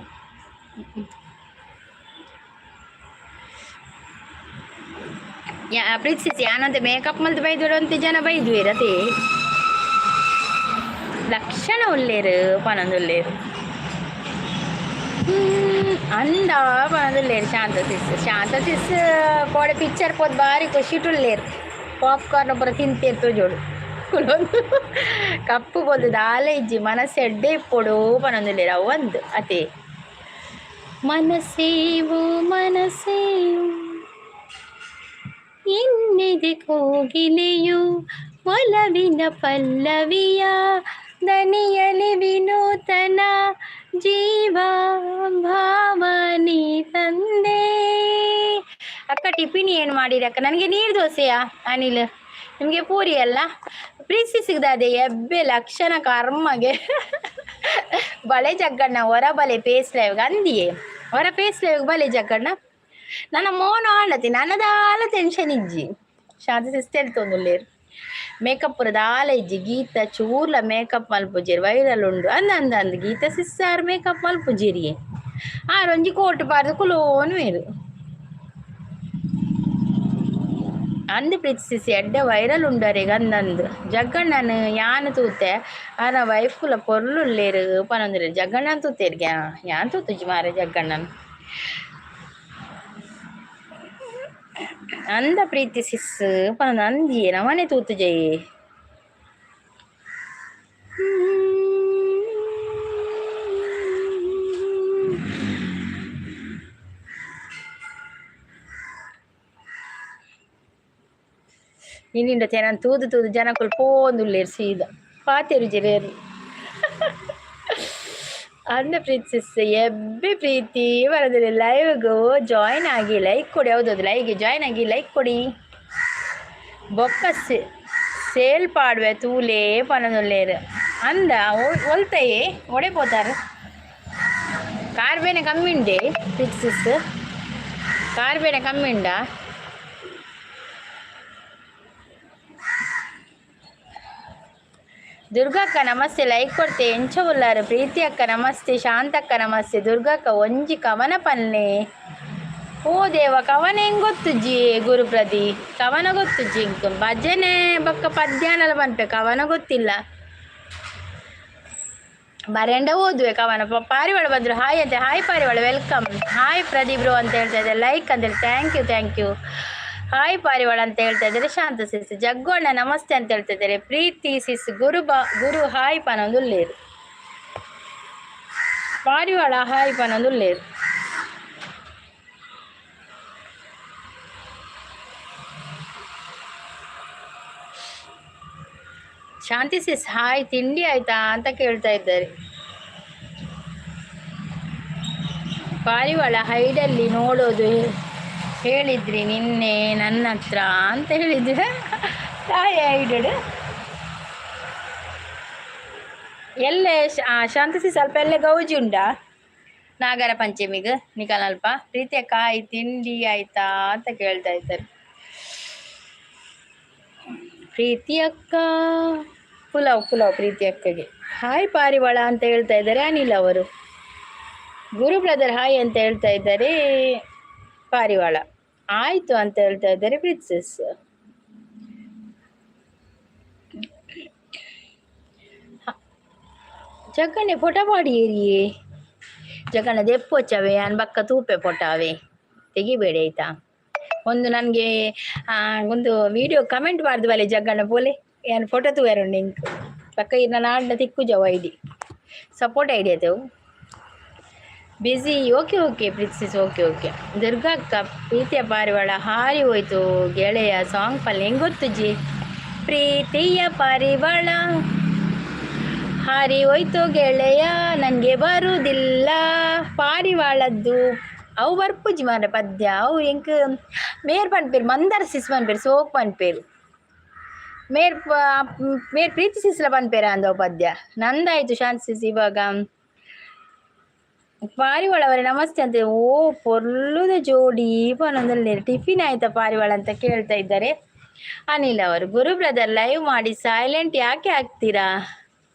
S1: ಪ್ರೀತಿಸಿ ಯಾನಂತೆ ಮೇಕಪ್ ಮಲ್ತು ಬೈದೋಡು ಅಂತ ಜನ ಬೈದ್ವೇರತೆ ಲಕ್ಷಣ ಒಳ್ಳೇರು ಪನೊಂದುಲ್ಲೇರು ಅಂದ ಪನೊಂದುಲ್ಲೇರು ಶಾಂತ ಸಿಸ್ ಕೋಡೆ ಪಿಕ್ಚರ್ ಪೋದ್ ಬಾರಿ ಖುಷಿಟುಲ್ಲೇರು ಪಾಪ್ಕಾರ್ನ್ ಪೂರ ತಿಂತೇರ್ತು ಜೋಡು ಕುಲೊಂದು ಕಪ್ಪು ಬೋದು ದಾಲೆ ಇಜ್ಜಿ ಮನಸ್ಸು ಎಡ್ಡೆ ಇಪ್ಪೊಡು ಪನೊಂದುಲ್ಲೇರು ಅವು ಒಂದು ಅತೆ ಮನಸ್ಸೇವು ಮನಸ್ಸೇವು ಇನ್ನಿದೆ ಕೋಗಿಲೆಯು ಒಲವಿನ ಪಲ್ಲವಿಯ ದನಿಯಲಿ ವಿನೂತನ ಜೀವ ಭಾವನಿ ತಂದೆ. ಅಕ್ಕ ಟಿಫಿನ್ ಏನು ಮಾಡಿರಿ ಅಕ್ಕ? ನನಗೆ ನೀರು ದೋಸೆಯಾ ಅನಿಲ್, ನಿಮಗೆ ಪೂರಿ ಅಲ್ಲ. ಪ್ರೀತಿ ಸಿಗದೆ ಎಬ್ಬೆ ಲಕ್ಷಣ ಕರ್ಮಗೆ ಬಳೆ ಜಗ್ಗಣ್ಣ ಹೊರ ಬಲೆ ಪೇಸ್ ಲೈವ್ಗೆ ಅಂದಿಯೇ ಹೊರ ಪೇಸ್ ಲೈವ್ಗೆ ಬಲೆ ಜಗ್ಗಣ್ಣ ನನ್ನ ಮೋನ ಆಳತಿ ನನ್ನದಾಲ ಟೆನ್ಷನ್ ಇಜ್ಜಿ ಶಾಂತ ಸಿಸ್ಟರ್ ತೊಂದುಲ್ಲೇರು ಮೇಕಪ್ ಪುರದಾಲ ಇಜ್ಜಿ ಗೀತ ಚೂರ್ಲ ಮೇಕಪ್ ಮಲ್ಪುಜೇರಿ ವೈರಲ್ ಉಂಡು ಅಂದ ಗೀತ ಸಿಸ್ಸಾರ್ ಮೇಕಪ್ ಮಲ್ಪುಜೇರಿಯೇ ಆರೊಂಜಿ ಕೋಟ್ ಪಾರ್ದು ಕುಲೋನು ಮೇರು ಅಂದು ಪ್ರೀತಿಸಿ ಎಡ್ಡೆ ವೈರಲ್ ಉಂಡರೆಗ ಅಂದಂದು ಜಗ್ಗಣ್ಣನ ಯಾನು ತೂತೆ ಆನ ವೈಫುಲ ಪೊರ್ಲುಲ್ಲೇರು ಪನೊಂದಿರ ಜಗ್ಗಣ್ಣನ ತೂತೇರ್ಗೆ ಯಾನ್ ತೂತುಜಿ ಮಾರೆ ಜಗ್ಗಣ್ಣನ ಅಂದ ಪ್ರೀತಿ ಸಿಸ್ ಪನೊಂದು ಅಂದಿಯೇ ನಮನೆ ತೂತು ಜೈ ಇನ್ನಿಂದ ನಾನು ತೂದು ಜನಕ್ಕಳು ಪೋಂದುಲ್ಲೇರು ಸೀದಾ ಪಾತೇರು ಜಿರೇರು ಅಂದ ಪ್ರೀತಿಸ್ ಎಬ್ಬೆ ಪ್ರೀತಿ ಬರೋದಿಲ್ಲ ಲೈವ್ಗೂ ಜಾಯ್ನ್ ಆಗಿ ಲೈಕ್ ಕೊಡಿ. ಹೌದೌದು, ಲೈವ್ಗೆ ಜಾಯ್ನ್ ಆಗಿ ಲೈಕ್ ಕೊಡಿ. ಬೊಕ್ಕ ಸೇಲ್ ಪಾಡುವೆ ತೂಲೇ ಪನೊಂದುಲ್ಲೇರು ಅಂದ ಒಲ್ತಯೇ ಒಡೆಪೋತಾರು ಕಾರ್ಬೇನೆ ಕಮ್ಮಿಂಡೆ ಪ್ರೀತಿಸ್ ಕಾರ್ಬೇನೆ ಕಮ್ಮಿಂಡ ದುರ್ಗಕ್ಕ ನಮಸ್ತೆ ಲೈಕ್ ಕೊಡ್ತೆ ಎಂಚ ಉಲ್ಲಾರು. ಪ್ರೀತಿ ಅಕ್ಕ ನಮಸ್ತೆ, ಶಾಂತಕ್ಕ ನಮಸ್ತೆ. ದುರ್ಗಕ್ಕ ಒಂಜಿ ಕವನ ಪನ್ನೆ ಓ ದೇವ ಕವನ ಹೆಂಗ್ ಗೊತ್ತುಜ್ಜಿ ಗುರುಪ್ರದಿ ಕವನ ಗೊತ್ತುಜ್ಜಿ ಭಜನೆ ಬಕ್ಕ ಪದ್ಯಾನಲ ಪನ್ಪೆ ಕವನ ಗೊತ್ತಿಲ್ಲ ಬರೆಂಡ ಓದುವೆ ಕವನ. ಪಾರಿವಾಳ ಬಂದರು ಹಾಯ್ ಅಂತೆ. ಹಾಯ್ ಪಾರಿವಾಳ ವೆಲ್ಕಮ್. ಹಾಯ್ ಪ್ರದೀಪ್ ಬ್ರೋ ಅಂತ ಹೇಳ್ತಾ ಇದ್ದಾರೆ. ಲೈಕ್ ಅಂತೇಳಿ ಥ್ಯಾಂಕ್ ಯು. ಹಾಯ್ ಪಾರಿವಾಳ ಅಂತ ಹೇಳ್ತಾ ಇದ್ದಾರೆ. ಶಾಂತ ಸಿಸ್ ಜಗ್ಗೋಣ್ಣ ನಮಸ್ತೆ ಅಂತ ಹೇಳ್ತಾ ಇದ್ದಾರೆ. ಪ್ರೀತಿ ಸಿಸ್ ಗುರು ಹಾಯ್ ಪನೊಂದುಲ್ಲೇರು. ಪಾರಿವಾಳ ಹಾಯ್ ಪನೊಂದುಲ್ಲೇರು. ಶಾಂತಿ ಸಿಸ್ ಹಾಯ್ ತಿಂಡಿ ಆಯ್ತಾ ಅಂತ ಕೇಳ್ತಾ ಇದ್ದಾರೆ. ಪಾರಿವಾಳ ಹೈಡಲ್ಲಿ ನೋಡೋದು ಹೇಳಿದ್ರಿ ನಿನ್ನೆ ನನ್ನ ಹತ್ರ ಅಂತ ಹೇಳಿದ್ರೆ ಹೈಡೆಡ್ ಎಲ್ಲೇ ಶಾಂತಿಸಿ ಸ್ವಲ್ಪ ಎಲ್ಲೇ ಗೌಜಿ ಉಂಟಾ ನಾಗರ ಪಂಚಮಿಗೆ ನಿಕಲ್ಪ ಪ್ರೀತಿ ಅಕ್ಕ ಹಾಯ್ ತಿಂಡಿ ಆಯ್ತಾ ಅಂತ ಕೇಳ್ತಾ ಇದ್ದಾರೆ. ಪ್ರೀತಿ ಅಕ್ಕ ಪುಲಾವ್ ಪ್ರೀತಿ ಅಕ್ಕಗೆ ಹಾಯ್ ಪಾರಿವಾಳ ಅಂತ ಹೇಳ್ತಾ ಇದ್ದಾರೆ ಅನಿಲ್ ಅವರು. ಗುರು ಬ್ರದರ್ ಹಾಯ್ ಅಂತ ಹೇಳ್ತಾ ಇದ್ದಾರೆ ಪಾರಿವಾಳ. ಆಯ್ತು ಅಂತ ಹೇಳ್ತಾ ಇದ್ದಾರೆ ಪ್ರಿನ್ಸೆಸ್. ಜಗಣ್ಣೆ ಫೋಟ ಮಾಡಿ ಏರಿಯೇ ಜಗಣ್ಣ ದೆಪ್ಪೊಚ್ಚವೆ ಅನ್ ಬಕ್ಕ ತೂಪೆ ಫೋಟಾವೆ ತೆಗಿಬೇಡಿ ಆಯ್ತಾ. ಒಂದು ನನಗೆ ಒಂದು ವಿಡಿಯೋ ಕಮೆಂಟ್ ಮಾಡ್ದು ಬಲೆ ಜಗಣ್ಣ ಪೋಲೆ ಏನು ಫೋಟೋ ತೂಯಾರು ನಿಂಕ್ ಪಕ್ಕ ನಾನು ಆಡ್ನ ತಿಕ್ಕು ಜವ ಐಡಿ ಸಪೋರ್ಟ್ ಐಡಿ ಆಯ್ತವು ಬಿಸಿ. Okay princess okay. ದುರ್ಗಾ ಅಕ್ಕ ಪ್ರೀತಿಯ ಪಾರಿವಾಳ ಹಾರಿ ಹೋಯ್ತು ಗೆಳೆಯ ಸಾಂಗ್ ಪಲ್ಲೆ ಹೆಂಗೆ ಗೊತ್ತುಜ್ಜಿ. ಪ್ರೀತಿಯ ಪಾರಿವಾಳ ಹಾರಿ ಹೋಯ್ತು ಗೆಳೆಯ ನನಗೆ ಬರುವುದಿಲ್ಲ. ಪಾರಿವಾಳದ್ದು ಅವು ಬರ್ಪುಜಿ ಮಾರ ಪದ್ಯ ಅವು ಹೆಂಗೆ ಮೇರ್ ಪನ್ಪೇರು ಮಂದಾರ ಸಿಸ್ ಪನ್ಪೇರು ಸೋಕ್ ಪನ್ಪೇರು ಮೇರ್ ಪ್ರೀತಿ ಸಿಸ್ಲ ಪನ್ಪೇರ ಅಂದವು ಪದ್ಯ ನಂದಾಯ್ತು ಶಾಂತಿ ಸಿಸ್. ಇವಾಗ ಪಾರಿವಾಳ ಅವರೇ ನಮಸ್ತೆ ಅಂತ. ಓ ಪೊರ್ಲುದ ಜೋಡಿ ಪನೊಂದಲ್ಲಿ ಟಿಫಿನ್ ಆಯ್ತಾ ಪಾರಿವಾಳ ಅಂತ ಕೇಳ್ತಾ ಇದ್ದಾರೆ ಅನಿಲ್ ಅವರು. ಗುರು ಬ್ರದರ್ ಲೈವ್ ಮಾಡಿ ಸೈಲೆಂಟ್ ಯಾಕೆ ಆಗ್ತೀರಾ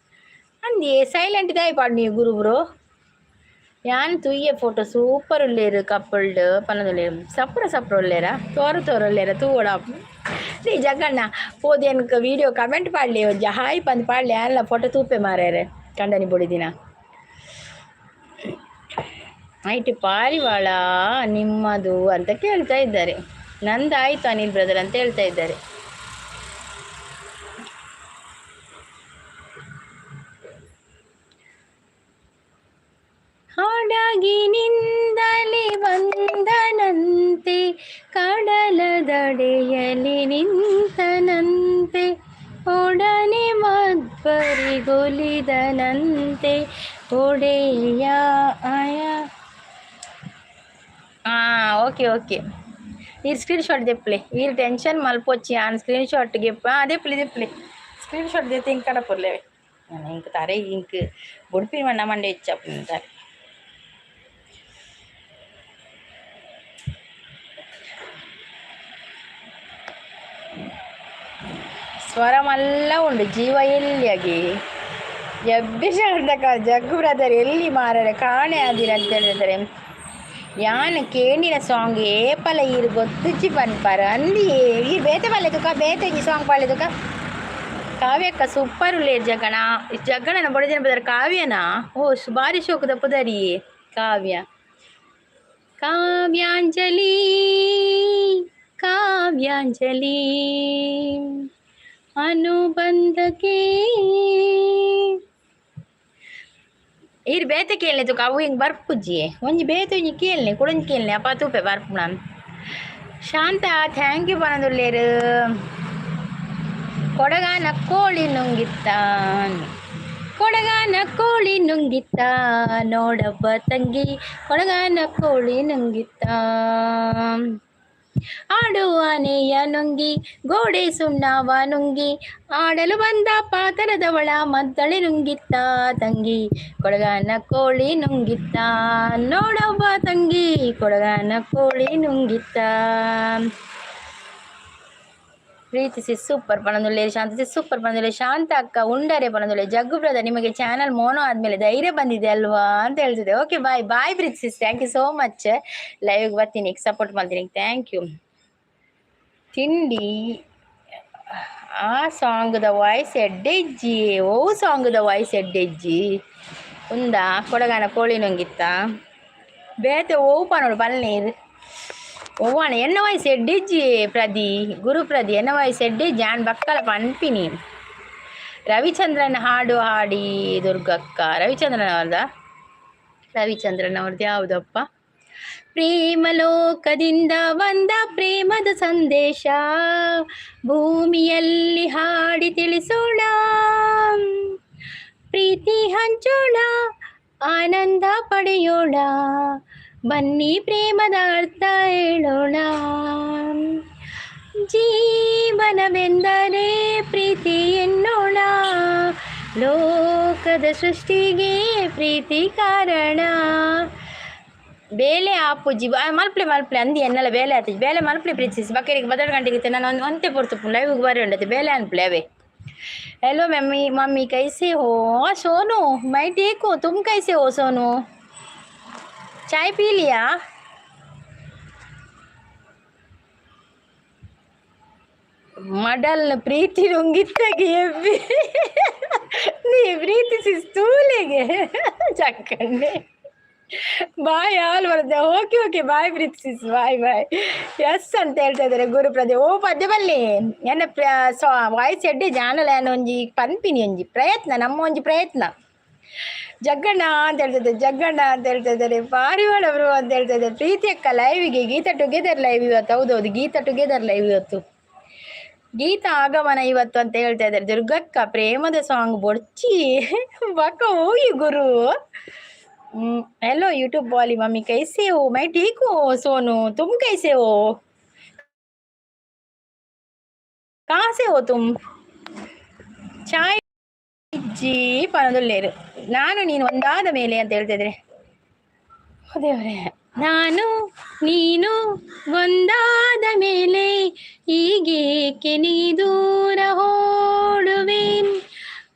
S1: ಅಂದಿ ಸೈಲೆಂಟ್ ಇದಾಯಿ ಪಾಡು ನೀವು ಗುರು ಬ್ರೋ ಯಾನ್ ತುಯ್ಯ ಫೋಟೋ ಸೂಪರ್ ಉಳ್ಳೇರು ಕಪ್ಪಲ್ಡ್ ಪನ್ನದುಲ್ಲೇರು ಸಪ್ರ ಸಪ್ರ ಉಳ್ಳೇರ ತೋರ ಉಳ್ಳೇರ ತೂವಡ ನೀ ಜಗಣ್ಣ ಪೋದೇನ್ಕ ವಿಡಿಯೋ ಕಮೆಂಟ್ ಪಾಡ್ಲಿ ಒಂಜ ಹಾಯ್ ಪಂದ್ ಪಾಡ್ಲಿ ಅಲ್ಲ ಫೋಟೋ ತೂಪೆ ಮಾರ್ಯಾರೆ ಕಂಡನಿ ಬುಡಿದಿನ ಐಟಿ ಪಾರಿವಾಳ ನಿಮ್ಮದು ಅಂತ ಕೇಳ್ತಾ ಇದ್ದಾರೆ. ನಂದಾಯ್ತು ಅನಿಲ್ ಬ್ರದರ್ ಅಂತ ಹೇಳ್ತಾ ಇದ್ದಾರೆ. ಹಡಗಿನಿಂದಲೇ ಬಂದನಂತೆ ಕಡಲ ದಡೆಯಲಿ ನಿಂತನಂತೆ ಒಡನೆ ಮಧ್ವರಿಗೊಲಿದನಂತೆ ಒಡೆಯ ಆಯ. ಓಕೆ ಈ ಸ್ಕ್ರೀನ್ ಶಾಟ್ ದೆಪ್ಪಲೆ ಈ ಟೆನ್ಷನ್ ಮಲ್ಪೊಚ್ಚಿ ಆನ್ ಸ್ಕ್ರೀನ್ ಶಾಟ್ಗೆ ದೆಪ್ಪಲೆ ಸ್ಕ್ರೀನ್ ಶಾಟ್ ದೆತ್ತೆ ಇಂಕ ಕಡಪುರ್ಲೇವೆ ಇಂಕ ತಾರೆ ಇಂಕ ಬುಡ್ಪಿನ ಮಣ್ಣ ಮಂಡೆ ಇಚ್ಚಾರೆ ಸ್ವರಮಲ್ಲ ಉಂಡು ಜೀವ ಎಲ್ಲಿಯಾಗಿ ಎಬ್ಬಿಸಕ ಜಗ್ಗು ಬ್ರದರ್ ಎಲ್ಲಿ ಮಾರರೆ ಕಾಣೆ ಆದಿರ ಅಂತ ಹೇಳಿದರೆ ಯಾನ್ ಕೇಳಿನ ಸಾಂಗ್ ಏಪಲ ಈರು ಗೊತ್ತಿಚ್ಚಿ ಪನ್ಪಾರ ಅಂದಿ ಈ ಬೇತೆ ಪಲ್ಲೆದುಕ ಬೇತೆ ಈ ಸಾಂಗ್ ಪಾಳೆದುಕ ಕಾವ್ಯಕ್ಕ ಸೂಪರ್ ಉಳ್ಳೇ ಜಗ್ಗಣನ ಬಡದಿನ ಬದರ ಕಾವ್ಯನಾ ಓ ಭಾರಿ ಶೋಕದ ಪುದರಿ ಕಾವ್ಯಾಂಜಲಿ ಅನುಬಂಧಕ್ಕೆ ಇರ್ ಬೇತೆ ಕೇಳನೆ ತುಕ ಅವು ಹಿಂಗೆ ಬರ್ಪುಜ್ಜಿ ಒಂಜಿ ಬೇತೆ ಒಂಜಿ ಕೇಳನೆ ಕುಡಂಜಿ ಕೇಳನೆ ಅಪ್ಪ ತೂಪೆ ಬರ್ಪು ನಾನು ಶಾಂತ ಥ್ಯಾಂಕ್ ಯು ಪನದುಲ್ಲೇರು ಕೊಡಗಾನ ಕೋಳಿ ನುಂಗಿತ್ತ ನೋಡಬ್ಬ ತಂಗಿ ಕೊಡಗಾನ ಕೋಳಿ ನುಂಗಿತ್ತ ಆಡುವಾನೆಯ ನುಂಗಿ ಗೋಡೆ ಸುಣ್ಣವ ನುಂಗಿ ಆಡಲು ಬಂದ ಪಾತರದವಳ ಮದ್ದಳೆ ನುಂಗಿತ್ತ ತಂಗಿ ಕೊಡಗಾನ ಕೋಳಿ ನುಂಗಿತ್ತ ನೋಡವ್ವ ತಂಗಿ ಕೊಡಗಾನ ಕೋಳಿ ನುಂಗಿತ್ತ. ಪ್ರೀತಿಸಿ ಸೂಪರ್ ಪಣದುಲ್ಲೆ ಶಾಂತಿಸಿ ಸೂಪರ್ ಪಣದುಲ್ಲೆ ಶಾಂತ ಅಕ್ಕ ಉಂಡರೆ ಪಣದುಲ್ಲೆ ಜಗ್ಗು ಬ್ರದರ್ ನಿಮಗೆ ಚಾನಲ್ ಮೋನೋ ಆದಮೇಲೆ ಧೈರ್ಯ ಬಂದಿದೆ ಅಲ್ವಾ ಅಂತ ಹೇಳ್ತಿದ್ದೆ. ಓಕೆ ಬಾಯ್ ಪ್ರೀತಿಸಿ ಥ್ಯಾಂಕ್ ಯು ಸೋ ಮಚ್. ಲೈವ್ಗೆ ಬರ್ತೀನಿ ಸಪೋರ್ಟ್ ಮಾಡ್ತೀನಿ ಥ್ಯಾಂಕ್ ಯು. ತಿಂಡಿ ಆ ಸಾಂಗ್ದ ವಾಯ್ಸ್ ಎಡ್ಡೆಜ್ಜಿ ಸಾಂಗ್ದ ವಾಯ್ಸ್ ಎಡ್ಡೆಜ್ಜಿ ಉಂದಾ ಕೊಡಗಾನ ಕೋಳಿ ನುಂಗಿತ್ತ ಬೇತೆ ಪನೋಡು ಪಲ್ನೀರು ಓವಾಣ ಎನ್ನ ವಯಸ್ಸು ಎಡ್ಡೆಜ್ಜಿ ಗುರುಪ್ರದಿ ಎನ್ನ ವಯಸ್ಸು ಎಡ್ಡೆಜ್ಜಿ ಆನ್ ಬಕ್ಕಲ ಪನ್ಪಿನಿ. ರವಿಚಂದ್ರನ್ ಹಾಡು ಹಾಡಿ ದುರ್ಗಕ್ಕ ರವಿಚಂದ್ರನ್ ಅವ್ರದ್ದು ಯಾವುದಪ್ಪ ಪ್ರೇಮಲೋಕದಿಂದ ಬಂದ ಪ್ರೇಮದ ಸಂದೇಶ ಭೂಮಿಯಲ್ಲಿ ಹಾಡಿ ತಿಳಿಸೋಣ ಪ್ರೀತಿ ಹಂಚೋಣ ಆನಂದ ಪಡೆಯೋಣ ಬನ್ನಿ ಪ್ರೇಮದ ಅರ್ಥ ಹೇಳೋಣ ಜೀವನವೆಂದರೆ ಪ್ರೀತಿ ಎನ್ನೋಣ ಲೋಕದ ಸೃಷ್ಟಿಗೆ ಪ್ರೀತಿ ಕಾರಣ ಬೇಲೆ ಆಪುಜಿ ಮಲ್ಪಲೆ ಅಂದಿ ಎನ್ನೆಲ್ಲ ಬೇಲೆ ಆತಿಜಿ ಬೇಲೆ ಮಲ್ಪಲೆ ಪ್ರೀತಿಸಿ ಬಕ್ಕರಿಗೆ ಬದಲು ಗಂಟೆಗೆ ನಾನು ಒಂತೆ ಪೊರ್ತು ಲೈವ್ಗೆ ಬರೀ ಉಂಡತೆ ಬೇಲೆ ಅನ್ಪಲೆ ಅವೇ. हेलो मम्मी कैसे हो सोनू मैं ठीक हूँ तुम कैसे हो सोनू चाय पी लिया ಮಡಲ್ ಪ್ರೀತಿ ನುಂಗಿತ್ತಾಗೆ ನೀ ಪ್ರೀತಿಸಿ ಸ್ಥೂಲೆಗೆ ಚಕ್ಕಂಡೆ ಬಾಯ್ ಹಾಲು ಬರುತ್ತೆ ಓಕೆ ಬಾಯ್ ಪ್ರೀತಿಸ್ ಬಾಯ್ ಎಸ್ ಅಂತ ಹೇಳ್ತಾ ಇದ್ದಾರೆ ಗುರುಪ್ರದೇ ಪದ್ಯ ಬಲ್ಲಿ ಎನ್ನ ವಾಯ್ಸ್ ಎಡ್ಡೆ ಜಾನಲ ಒಂಜಿ ಪನ್ಪಿನಿ ಒಂಜಿ ಪ್ರಯತ್ನ ನಮ್ಮ ಒಂಜಿ ಪ್ರಯತ್ನ ಜಗ್ಗಣ್ಣ ಅಂತ ಹೇಳ್ತಾ ಇದ್ದಾರೆ ಪಾರಿವಾಳವರು ಅಂತ ಹೇಳ್ತಾ ಇದ್ದಾರೆ ಪ್ರೀತಿ ಅಕ್ಕ ಲೈವಿಗೆ ಗೀತಾ ಟುಗೆದರ್ ಲೈವ್ ಇವತ್ತು ಹೌದೌದು ಗೀತಾ ಟುಗೆದರ್ ಲೈವ್ ಇವತ್ತು ಗೀತಾ ಆಗಮನ ಇವತ್ತು ಅಂತ ಹೇಳ್ತಾ ಇದ್ದಾರೆ. ದುರ್ಗಕ್ಕ ಪ್ರೇಮದ ಸಾಂಗ್ ಬೊಡ್ಚಿ ಬಕ್ಕ ಹೋಗಿ ಗುರು. हेलो यूट्यूब वाली मम्मी कैसे हो मैं ठीक हूँ सोनू तुम कैसे हो कहाँ से हो तुम चाय ಜಿ ಪನದುಲ್ಲೇರು ನಾನು ನೀನು ಒಂದಾದ ಮೇಲೆ ಅಂತ ಹೇಳ್ತಿದ್ರೆ ದೇವರೇ ನಾನು ನೀನು ಒಂದಾದ ಮೇಲೆ ಹೀಗೇಕೆ ನೀ ದೂರ ಓಡುವೇನ್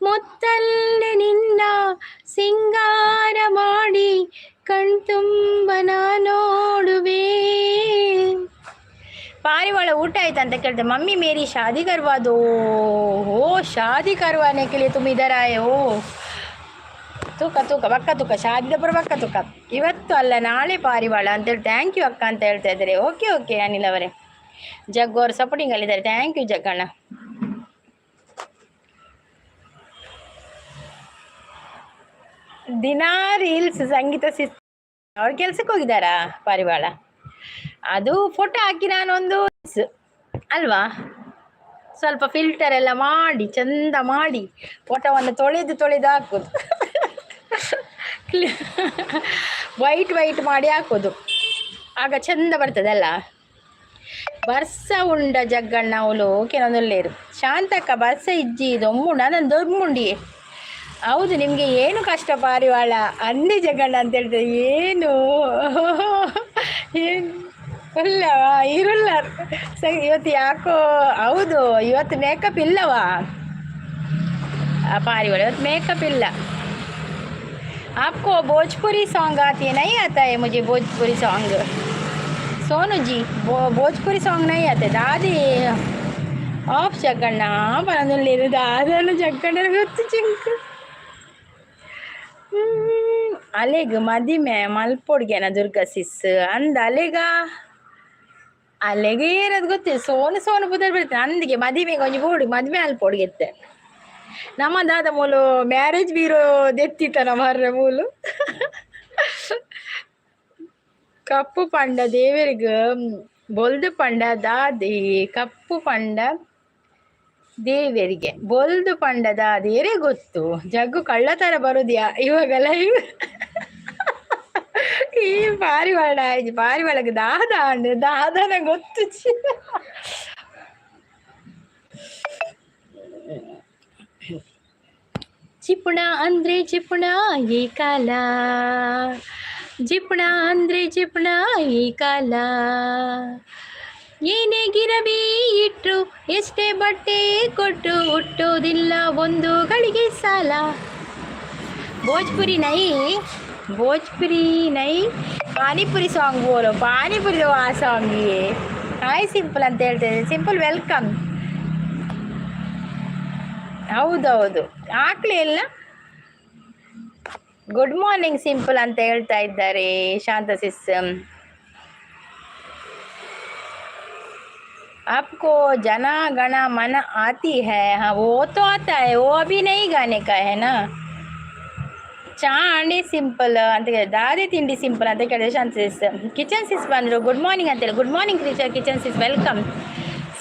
S1: ಮುತ್ತಲ್ಲೇ ನಿನ್ನ ಸಿಂಗಾರ ಮಾಡಿ ಕಣ್ಣ ಊಟ ಆಯ್ತು ಅಂತ ಕೇಳ್ತೆ. ಮಮ್ಮಿ ಮೇರಿ ಶಾದಿ ಕರ್ವಾ ದೋ. ಓ ಶಾದಿ ಕರ್ವಾನೆ के लिए तुम इधर आए हो. ತೂಕ ತೂಕ ಬಕ್ಕ ತೂಕ ಶಾದಿದ ಪರ ಬಕ್ಕ ತೂಕ. ಇವತ್ತು ಅಲ್ಲ ನಾಳೆ ಪಾರಿವಾಳ ಅಂತೇಳಿ ಥ್ಯಾಂಕ್ ಯು ಅಕ್ಕ ಅಂತ ಹೇಳ್ತಾ ಇದ್ದಾರೆ. ಓಕೆ ಓಕೆ ಅನಿಲ್ ಅವರೇ, ಜಗ್ಗು ಅವರು ಸಪೋರ್ಟಿಂಗ್ ಅಲ್ಲಿದ್ದಾರೆ. ಥ್ಯಾಂಕ್ ಯು ಜಗ್ಗಣ್ಣ. ದಿನಾ ರೀಲ್ಸ್ ಸಂಗೀತ ಅವ್ರ ಕೆಲ್ಸಕ್ಕೆ ಹೋಗಿದ್ದಾರಾ ಪಾರಿವಾಳ? ಅದು ಫೋಟೋ ಹಾಕಿ ನಾನೊಂದು ಅಲ್ವಾ ಸ್ವಲ್ಪ ಫಿಲ್ಟರ್ ಎಲ್ಲ ಮಾಡಿ ಚಂದ ಮಾಡಿ ಫೋಟೋವನ್ನು ತೊಳೆದು ಹಾಕೋದು, ವೈಟ್ ಮಾಡಿ ಹಾಕೋದು, ಆಗ ಚಂದ ಬರ್ತದಲ್ಲ. ಬರ್ಸ ಉಂಡ ಜಗ್ಗಣ್ಣ ಅವಳು ಕೆಲವೊಂದೊಳ್ಳೆಯರು. ಶಾಂತಕ್ಕ ಬರ್ಸ ಇಜ್ಜಿ ದೊಮ್ಮುಂಡ ನಾನು ದೊಮ್ಮುಂಡಿ. ಹೌದು, ನಿಮಗೆ ಏನು ಕಷ್ಟ ಪಾರಿವಾಳ ಅಂದಿ ಜಗಣ್ಣ ಅಂತ ಹೇಳ್ತಾರೆ. ಏನು ಇಲ್ಲವಾ ಇರಲ್ಲ ಇವತ್ತು ಯಾಕೋ. ಹೌದು, ಇವತ್ತು ಮೇಕಪ್ ಇಲ್ಲವಾ पारिवाल, ಇವತ್ತು ಮೇಕಪ್ ಇಲ್ಲ. आपको भोजपुरी सॉन्ग आती है? नहीं आता है मुझे भोजपुरी सॉन्ग. सोनू जी भोजपुरी सॉन्ग नहीं आते. दादी ಆಫ್ ಜಗ್ಗಣ್ಣ ಬರೋದಿಲ್ಲ. ದಾದನು ಜಗ್ಗಣ್ಣ ಗೊತ್ತು ಚಿಂಕು. ಅಲೆಗ್ ಮದಿಮೆ ಮಲ್ಪೊಡ್ಗೆನ ದುರ್ಗಾ ಸಿಸ್ ಅಂದ ಅಲೆಗೆ ಏನದು ಗೊತ್ತಿಲ್ಲ. ಸೋನು ಬುದ್ಧರು ಬರ್ತೇನೆ ಅಂದಿಗೆ ಮದಿಮೆಗೆ ಕೊಂಚ ಬೋಡು ಮದುವೆ ಅಲ್ಪೊಡ್ಗೆತ್ತೆ. ನಮ್ಮ ದಾದ ಮೂಲು ಮ್ಯಾರೇಜ್ ಬೀರೋ ದೆತ್ತಿತ್ತನ ಮರ್ರೆ ಮೂಲು. ಕಪ್ಪು ಪಂಡ ದೇವರಿಗೆ ಬೊಲ್ದು ಪಂಡ ದಾದಿ ಕಪ್ಪು ಪಂಡ ದೇವರಿಗೆ ಬೊಲ್ದು ಪಂಡ ದಾದಿಯರೇ ಗೊತ್ತು. ಜಗ್ಗು ಕಳ್ಳತರ ಬರುದ್ಯಾ ಇವಾಗ ಲೈವ್. ಈ ಪಾರಿವಾಳಗೆ ದಾದನ ಗೊತ್ತು. ಚಿಪುಣ ಅಂದ್ರೆ ಚಿಪುಣ ಈ ಕಾಲ, ಜಿಪುಣ ಅಂದ್ರೆ ಜಿಪುಣ ಈ ಕಾಲ. ಏನೇ ಗಿರವಿ ಇಟ್ರು ಎಷ್ಟೇ ಬಟ್ಟೆ ಕೊಟ್ಟು ಹುಟ್ಟೋದಿಲ್ಲ ಒಂದು ಗಳಿಗೆ ಸಾಲ. ಭೋಜ್ಪುರಿ ನೈ ಪಾನಿಪುರಿ ಸಾಂಗ್ ಬೋಲು. ಪಾನಿಪುರಿ ಆ ಸಾಂಗಿಗೆ ಹಾಯ್ ಸಿಂಪಲ್ ಅಂತ ಹೇಳ್ತೇನೆ. Simple welcome. ಹೌದೌದು ಹಾಕ್ಲಿ ಎಲ್ಲ. ಗುಡ್ ಮಾರ್ನಿಂಗ್ ಸಿಂಪಲ್ ಅಂತ ಹೇಳ್ತಾ ಇದ್ದಾರೆ ಶಾಂತ ಸಿಸ್. आपको जना गण मन आती है? हाँ वो तो आता है, वो अभी नहीं गाने का है ना. ಚಾ ಅಂಡಿ ಸಿಂಪಲ್ ಅಂತ ಕೇಳಿದೆ. ದಾದಿ ತಿಂಡಿ ಸಿಂಪಲ್ ಅಂತ ಕೇಳಿದೆ ಶಾಂತ ಸಿಸ್. ಕಿಚನ್ ಸಿಸ್ ಬಂದರು ಗುಡ್ ಮಾರ್ನಿಂಗ್ ಅಂತೇಳಿ. Good morning kitchen sis welcome.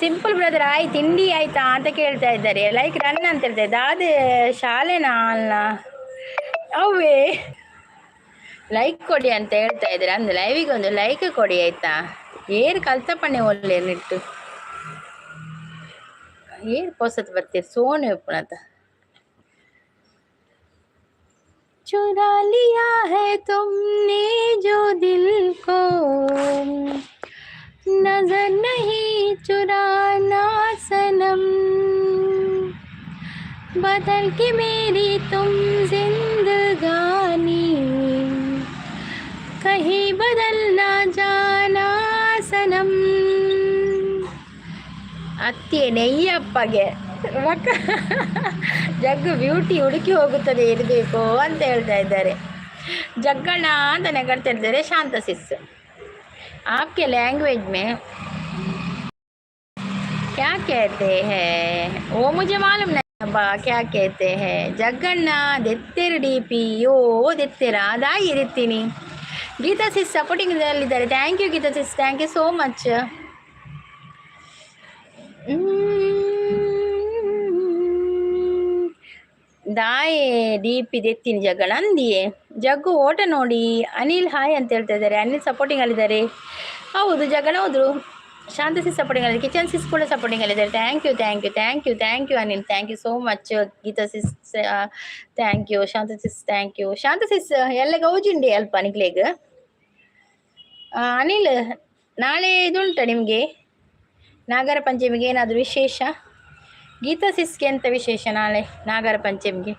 S1: Simple brother ಆಯ್ ತಿಂಡಿ ಆಯ್ತಾ ಅಂತ ಕೇಳ್ತಾ ಇದ್ದಾರೆ. ಲೈಕ್ ರನ್ ಅಂತ ಹೇಳ್ತಾರೆ. ದಾದೆ ಶಾಲೆನಾ ಅಲ್ಲ ಅವೇ ಲೈಕ್ ಕೊಡಿ ಅಂತ ಹೇಳ್ತಾ ಇದ್ದಾರೆ. ಅಂದ್ರೆ ಲೈವಿಗೆ ಒಂದು ಲೈಕ್ ಕೊಡಿ ಆಯ್ತಾ. ಏರು ಕಲ್ತಪ್ಪಣ್ಣೆ ಒಳ್ಳೆ ನಿಟ್ಟು ಏರು ಪೋಸತ್ ಬರ್ತೀರಿ ಸೋನೆ ಉಪ್ಪುನತ. चुरा लिया है तुमने जो दिल को, नजर नहीं चुराना सनम. बदल के मेरी तुम जिंदगानी, कहीं बदल ना जाना सनम. ಅತ್ತೆ ನೆಯ್ಯಪ್ಪಗೆ ಜಗ್ಗು ಬ್ಯೂಟಿ ಹುಡುಕಿ ಹೋಗುತ್ತದೆ ಇರಬೇಕು ಅಂತ ಹೇಳ್ತಾ ಇದ್ದಾರೆ. ಜಗ್ಗಣ್ಣ ಅಂತ ನಗಾಡ್ತಾ ಇದ್ದಾರೆ ಶಾಂತ ಸಿಸ್. आपके लैंग्वेज में क्या कहते हैं वो मुझे मालूम नहीं अब्बा क्या कहते हैं. ಜಗ್ಗಣ್ಣ ದೆತ್ತೆರ DP ಯೋ ದೆತ್ತೆರ ಅದಾಗಿ ಇರುತ್ತೀನಿ. ಗೀತಾ ಸಿಸ್ ಸಪೋರ್ಟಿಂಗ್ ಅಲ್ಲಿದ್ದಾರೆ. Thank you Geetha sis, thank you so much. ದಾಯೆ DP ದೆತ್ತೀನಿ ಜಗ್ಗಣ್ಣ ಅಂದಿಯೇ. ಜಗ್ಗು ಓಟ ನೋಡಿ ಅನಿಲ್ ಹಾಯ್ ಅಂತ ಹೇಳ್ತಾ ಇದ್ದಾರೆ. ಅನಿಲ್ ಸಪೋರ್ಟಿಂಗ್ ಅಲ್ಲಿದ್ದಾರೆ. ಹೌದು ಜಗ್ಗಣ್ಣ ಹೌದು. ಶಾಂತ ಸಿಸ್ ಸಪೋರ್ಟಿಂಗ್ ಅಲ್ಲಿ, ಕಿಚನ್ ಸಿಸ್ ಕೂಡ ಸಪೋರ್ಟಿಂಗ್ ಅಲ್ಲಿದ್ದಾರೆ. Thank you thank you thank you thank you Anil, thank you so much. Geetha sis thank you. Shanta sis thank you. Shanta sis ಎಲ್ಲ ಗೌಜುಂಡಿ ಅಲ್ಪ ನಿಗ್ಲೇಗ. ಅನಿಲ್ ನಾಳೆ ಇದುಂಟ ನಿಮಗೆ ನಾಗರ ಪಂಚಮಿಗೆ ಏನಾದರೂ ವಿಶೇಷ? ಗೀತಾ ಸಿಸ್ಗೆ ಎಂತ ವಿಶೇಷ ನಾಳೆ ನಾಗರ ಪಂಚಮಿಗೆ?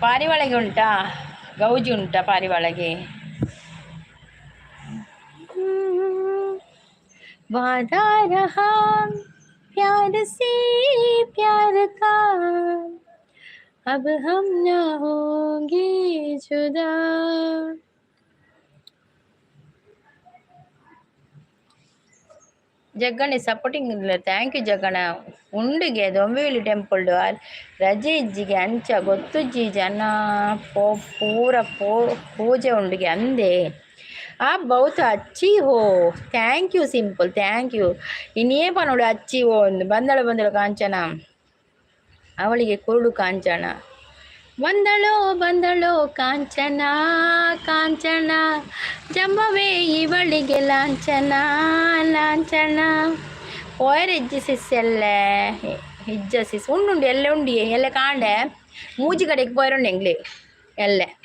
S1: ಪಾರಿವಾಳಗೆ ಉಂಟಾ ಗೌಜಿ ಉಂಟಾ ಪಾರಿವಾಳಗೆ? वादा रहा प्यार से प्यार का अब हम न होंगे जुदा. ಜಗ್ಗಣಿ ಸಪೋರ್ಟಿಂಗ್ ಇಲ್ಲ. ಥ್ಯಾಂಕ್ ಯು ಜಗ್ಗಣ. ಉಂಡಿಗೆ ದೊಂಬಿವಿಲಿ ಟೆಂಪಲ್ ರಜೆ ಇಜ್ಜಿಗೆ ಅಂಚ ಗೊತ್ತುಜ್ಜಿ ಜನ ಪೂರ ಪೂಜೆ ಉಂಡಿಗೆ ಅಂದೆ ಆ ಬಹುತ ಅಚ್ಚಿ ಹೋ. Thank you simple, thank you. ಇನ್ನೇಪ ನೋಡಿ ಅಚ್ಚಿ ಹೋ ಒಂದು ಬಂದಳ ಕಾಂಚನ, ಅವಳಿಗೆ ಕುರುಡು ಕಾಂಚನ. ಬಂದಳೋ ಕಾಂಚನ ಕಾಂಚನ, ಜಂಬವೇ ಇವಳಿಗೆ ಲಾಂಛನ ಲಾಂಛನ. പോയരെ ഇജ്ജ് സിസ്സല്ലേ ഇജ്ജ സിസ് ഉണ്ടുണ്ട് എല്ലാം ഉണ്ട് എല്ലാം കാണ്ടേ മൂജി കടയ്ക്ക് പോയരുണ്ടെങ്കിൽ എല്ലാം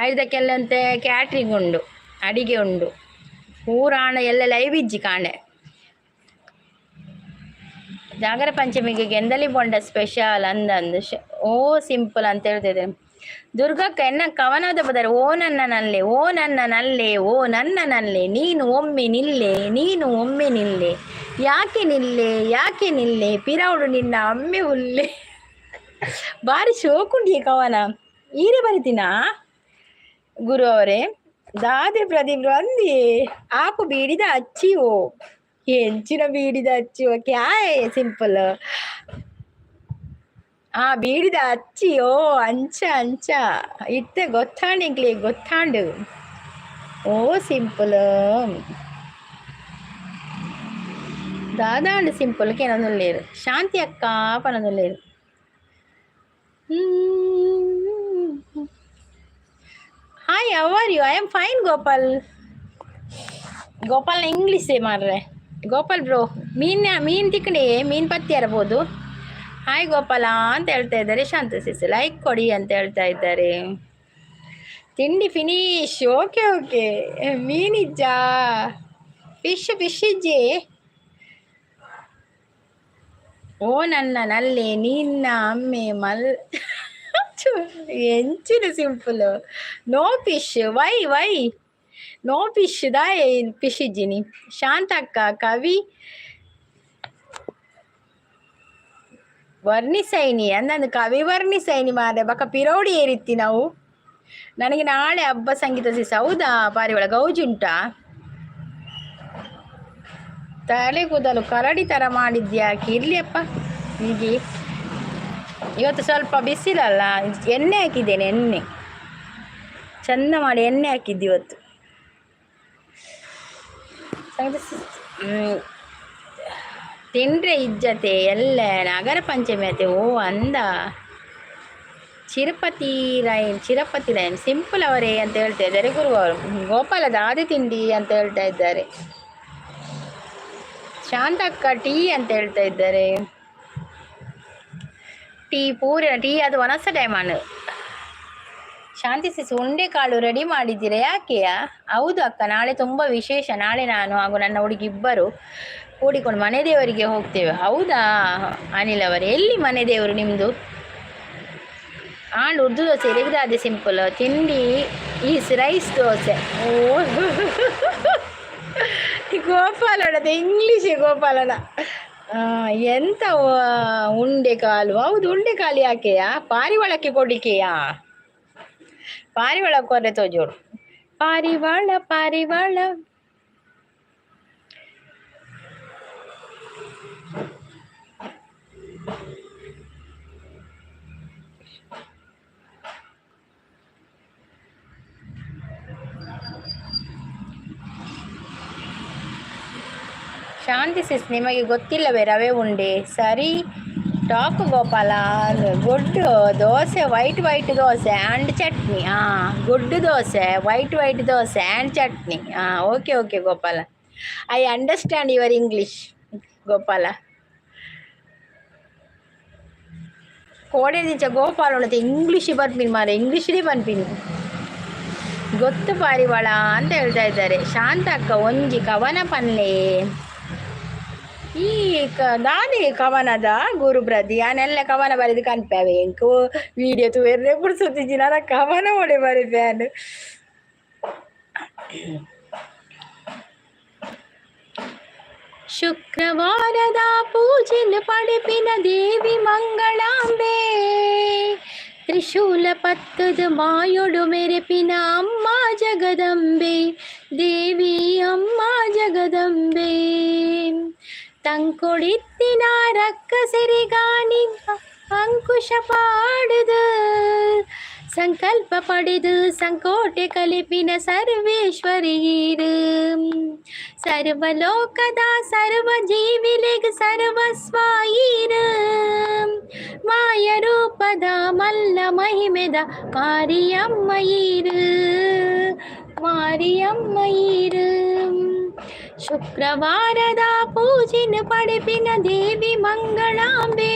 S1: ಐದಕ್ಕೆಲ್ಲ ಅಂತ ಕ್ಯಾಟ್ರಿಂಗ್ ಉಂಡು, ಅಡಿಗೆ ಉಂಡು, ಪೂರಾಣ ಎಲ್ಲ ಲೈವ್ ಇಜ್ಜಿ ಕಾಣೆ. ಜಾಗರ ಪಂಚಮಿಗೆ ಗೆಂದಲಿ ಬೊಂಡ ಸ್ಪೆಷಲ್ ಅಂದಂದು ಓ ಸಿಂಪಲ್ ಅಂತ ಹೇಳ್ತಿದ್ದೆ. ದುರ್ಗಕ್ಕ ಎನ್ನ ಕವನದ ಬದರ ಓ ನನ್ನ ನಲ್ಲೆ, ಓ ನನ್ನ ನಲ್ಲೆ, ಓ ನನ್ನ ನಲ್ಲೆ, ನೀನು ಒಮ್ಮೆ ನಿಲ್ಲೆ, ನೀನು ಒಮ್ಮೆ ನಿಲ್ಲೆ, ಯಾಕೆ ನಿಲ್ಲೆ, ಯಾಕೆ ನಿಲ್ಲೆ, ಪಿರೌಡು ನಿನ್ನ ಅಮ್ಮೆ ಹುಲ್ಲೆ. ಭಾರಿ ಶೋಕುಂಡಿಯ ಕವನ ಈರೇ ಬರಿತೀನಾ ಗುರು ಅವರೇ. ದಾದೆ ಪ್ರದೀಪ್ ಅಂದಿ ಆಪು ಬೀಡಿದ ಅಚ್ಚಿವೋ, ಹೆಂಚಿನ ಬೀಡಿದ ಅಚ್ಚಿವೋ ಕ್ಯಾಯ್ ಸಿಂಪಲ್. ಆ ಬೀಡಿದ ಅಚ್ಚಿಯೋ ಅಂಚ ಅಂಚ ಇತ್ತೆ ಗೊತ್ತಾಂಡಿಂಗ್ಲಿ ಗೊತ್ತಾಂಡು ಓ ಸಿಂಪಲ್ దాదాండి సింపుల్కి ఎనొందలు లేరు. శాంతి అక్క పనొందలు లేరు. Hi how are you? I am fine Gopal. ಗೋಪಾಲ್ನ ಇಂಗ್ಲೀಷೇ ಮಾರ್ರೆ. ಗೋಪಾಲ್ ಬ್ರೋ ಮೀನು ತಿಕ್ಕಣಿ ಮೀನು ಪತ್ತಿ ಇರಬಹುದು. ಹಾಯ್ ಗೋಪಾಲ ಅಂತ ಹೇಳ್ತಾ ಇದ್ದಾರೆ. ಶಾಂತ ಸಿಸ್ ಲೈಕ್ ಕೊಡಿ ಅಂತ ಹೇಳ್ತಾ ಇದ್ದಾರೆ. ತಿಂಡಿ ಫಿನಿಶ್. Okay okay. ಮೀನಿಜ್ಜಾ? ಫಿಶ್ ಇಜ್ಜಿ. ಓ ನನ್ನ ನಲ್ಲೆ ನಿನ್ನ ಅಮ್ಮೆ ಎಂಚಿನ simple. No fish. Why no fish ದಾಯ್ ಫಿಶ್ ಇಜ್ಜಿನಿ. ಶಾಂತಕ್ಕ ಕವಿ ವರ್ಣಿಸೈನಿ ಅಂದಂದು ಕವಿ ವರ್ಣಿಸೈನಿ ಮಾರೆ ಬಕ ಪಿರೌಡಿ ಏರಿತ್ತಿ ನಾವು. ನನಗೆ ನಾಳೆ ಹಬ್ಬ ಸಂಗೀತ ಸಿಸ್. ಹೌದಾ ಪಾರಿವಾಳ ಗೌಜಿ ಉಂಟಾ? ತಲೆ ಕೂದಲು ಕರಡಿ ಥರ ಮಾಡಿದ್ಯಾಕೆ? ಇರ್ಲಿಯಪ್ಪ ಹೀಗೆ. ಇವತ್ತು ಸ್ವಲ್ಪ ಬಿಸಿಲಲ್ಲ, ಎಣ್ಣೆ ಹಾಕಿದ್ದೇನೆ. ಎಣ್ಣೆ ಚಂದ ಮಾಡಿ ಎಣ್ಣೆ ಹಾಕಿದ್ದು ಇವತ್ತು. ತಿಂಡ್ರೆ ಇಜ್ಜತೆ ಎಲ್ಲ ನಗರ ಪಂಚಮಿ ಅತೆ. ಓ ಅಂದ ಚಿರಪತಿ ಲೈನ್ ಸಿಂಪಲ್ ಅವರೇ ಅಂತ ಹೇಳ್ತಾ ಇದ್ದಾರೆ ಗುರು ಅವರು. ಗೋಪಾಲದ ಆದಿ ತಿಂಡಿ ಅಂತ ಹೇಳ್ತಾ ಇದ್ದಾರೆ. ಶಾಂತಕ್ಕ ಟೀ ಅಂತ ಹೇಳ್ತಾ ಇದ್ದಾರೆ. ಟೀ ಪೂರ ಟೀ ಅದು ಒನಸ ಟೈಮಾನು. ಶಾಂತಿ ಸಿಸ್ ಉಂಡೆ ಕಾಳು ರೆಡಿ ಮಾಡಿದ್ದೀರಾ? ಯಾಕೆಯಾ? ಹೌದು ಅಕ್ಕ, ನಾಳೆ ತುಂಬ ವಿಶೇಷ. ನಾಳೆ ನಾನು ಹಾಗೂ ನನ್ನ ಹುಡುಗಿ ಇಬ್ಬರು ಕೂಡಿಕೊಂಡು ಮನೆ ದೇವರಿಗೆ ಹೋಗ್ತೇವೆ. ಹೌದಾ ಅನಿಲ್ ಅವರೇ? ಎಲ್ಲಿ ಮನೆ ದೇವರು ನಿಮ್ಮದು? ಉರ್ದು ದೋಸೆ ಇರಗಿದಾದೆ ಸಿಂಪಲ್. ತಿಂಡಿ ಈಸ್ ರೈಸ್ ದೋಸೆ. ಓ ಗೋಪಾಲನದ ಇಂಗ್ಲೀಷೇ ಗೋಪಾಲನ. ಎಂತ ಉಂಡೆ ಕಾಲು? ಹೌದು ಉಂಡೆ ಕಾಲು ಯಾಕೆಯಾ? ಪಾರಿವಾಳಕ್ಕೆ ಕೊಡ್ಲಿಕ್ಕೆಯಾ? ಪಾರಿವಾಳ ಕೊರೆ ತೋಜೋಡು. ಪಾರಿವಾಳ ಶಾಂತಿ ಸಿಸ್ ನಿಮಗೆ ಗೊತ್ತಿಲ್ಲವೇ ರವೆ ಉಂಡೆ? ಸರಿ talk Gopala. Good dosa white dosa and chutney. Good dosa white dosa and chutney. Okay Gopala. I understand your English Gopala. ಕೋಡೆ ನಿಜ ಗೋಪಾಲ ಉಳ್ಳತೆ ಇಂಗ್ಲೀಷ್ ಬರ್ತೀನಿ ಮಾರೆ, ಇಂಗ್ಲೀಷೇ ಬರ್ತೀನಿ ಗೊತ್ತು ಪಾರಿವಾಳ ಅಂತ ಹೇಳ್ತಾ ಇದ್ದಾರೆ. ಶಾಂತ ಅಕ್ಕ ಒಂಜಿ ಕವನ ಪನ್ಲೆ ಈ ದಾದಿ ಕವನದ ಗುರು ಬ್ರದಿ ನಾನೆಲ್ಲ ಕವನ ಬರೆದು ಕನ್ಪೇವೆ ಎಂಕು ವಿಡಿಯೋ ತೂರ್ರೆ ಬಿಡ್ಸುತ್ತಿದ್ದಿ. ನನ್ನ ಕವನ ಹೊಡೆ ಬರೀಪ್ಯಾನು. ಶುಕ್ರವಾರದ ಪೂಜೆನ ಪಡೆಪಿನ ದೇವಿ ಮಂಗಳಾಂಬೆ ತ್ರಿಶೂಲ ಪತ್ತದ ಮಾಯೊಡು ಮೆರೆಪಿನ ಅಮ್ಮ ಜಗದಂಬೆ ದೇವಿ ಅಮ್ಮ ಜಗದಂಬೆ ತಂಕೊಡಿತ್ತಿನ ರಕ್ಕ ಸೆರಿಗಾಣಿ ಅಂಕುಶ ಪಾಡದು ಸಂಕಲ್ಪ ಪಡೆದು ಸಂಕೋಟೆ ಕಲಿಪಿನ ಸರ್ವೇಶ್ವರಿಯೀರು ಸರ್ವಲೋಕದ ಸರ್ವ ಜೀವಿಲೆಗ್ ಸರ್ವಸ್ವಾಯೀರು ಮಾಯ ರೂಪದ ಮಲ್ಲ ಮಹಿಮೆದ ಮಾರಿಯಮ್ಮಯೀರು ಮಾರಿಯಮ್ಮಯೀರು ಶುಕ್ರವಾರದ ಪೂಜಿನ ಪಡೆಪಿನ ದೇವಿ ಮಂಗಳಾಂಬೆ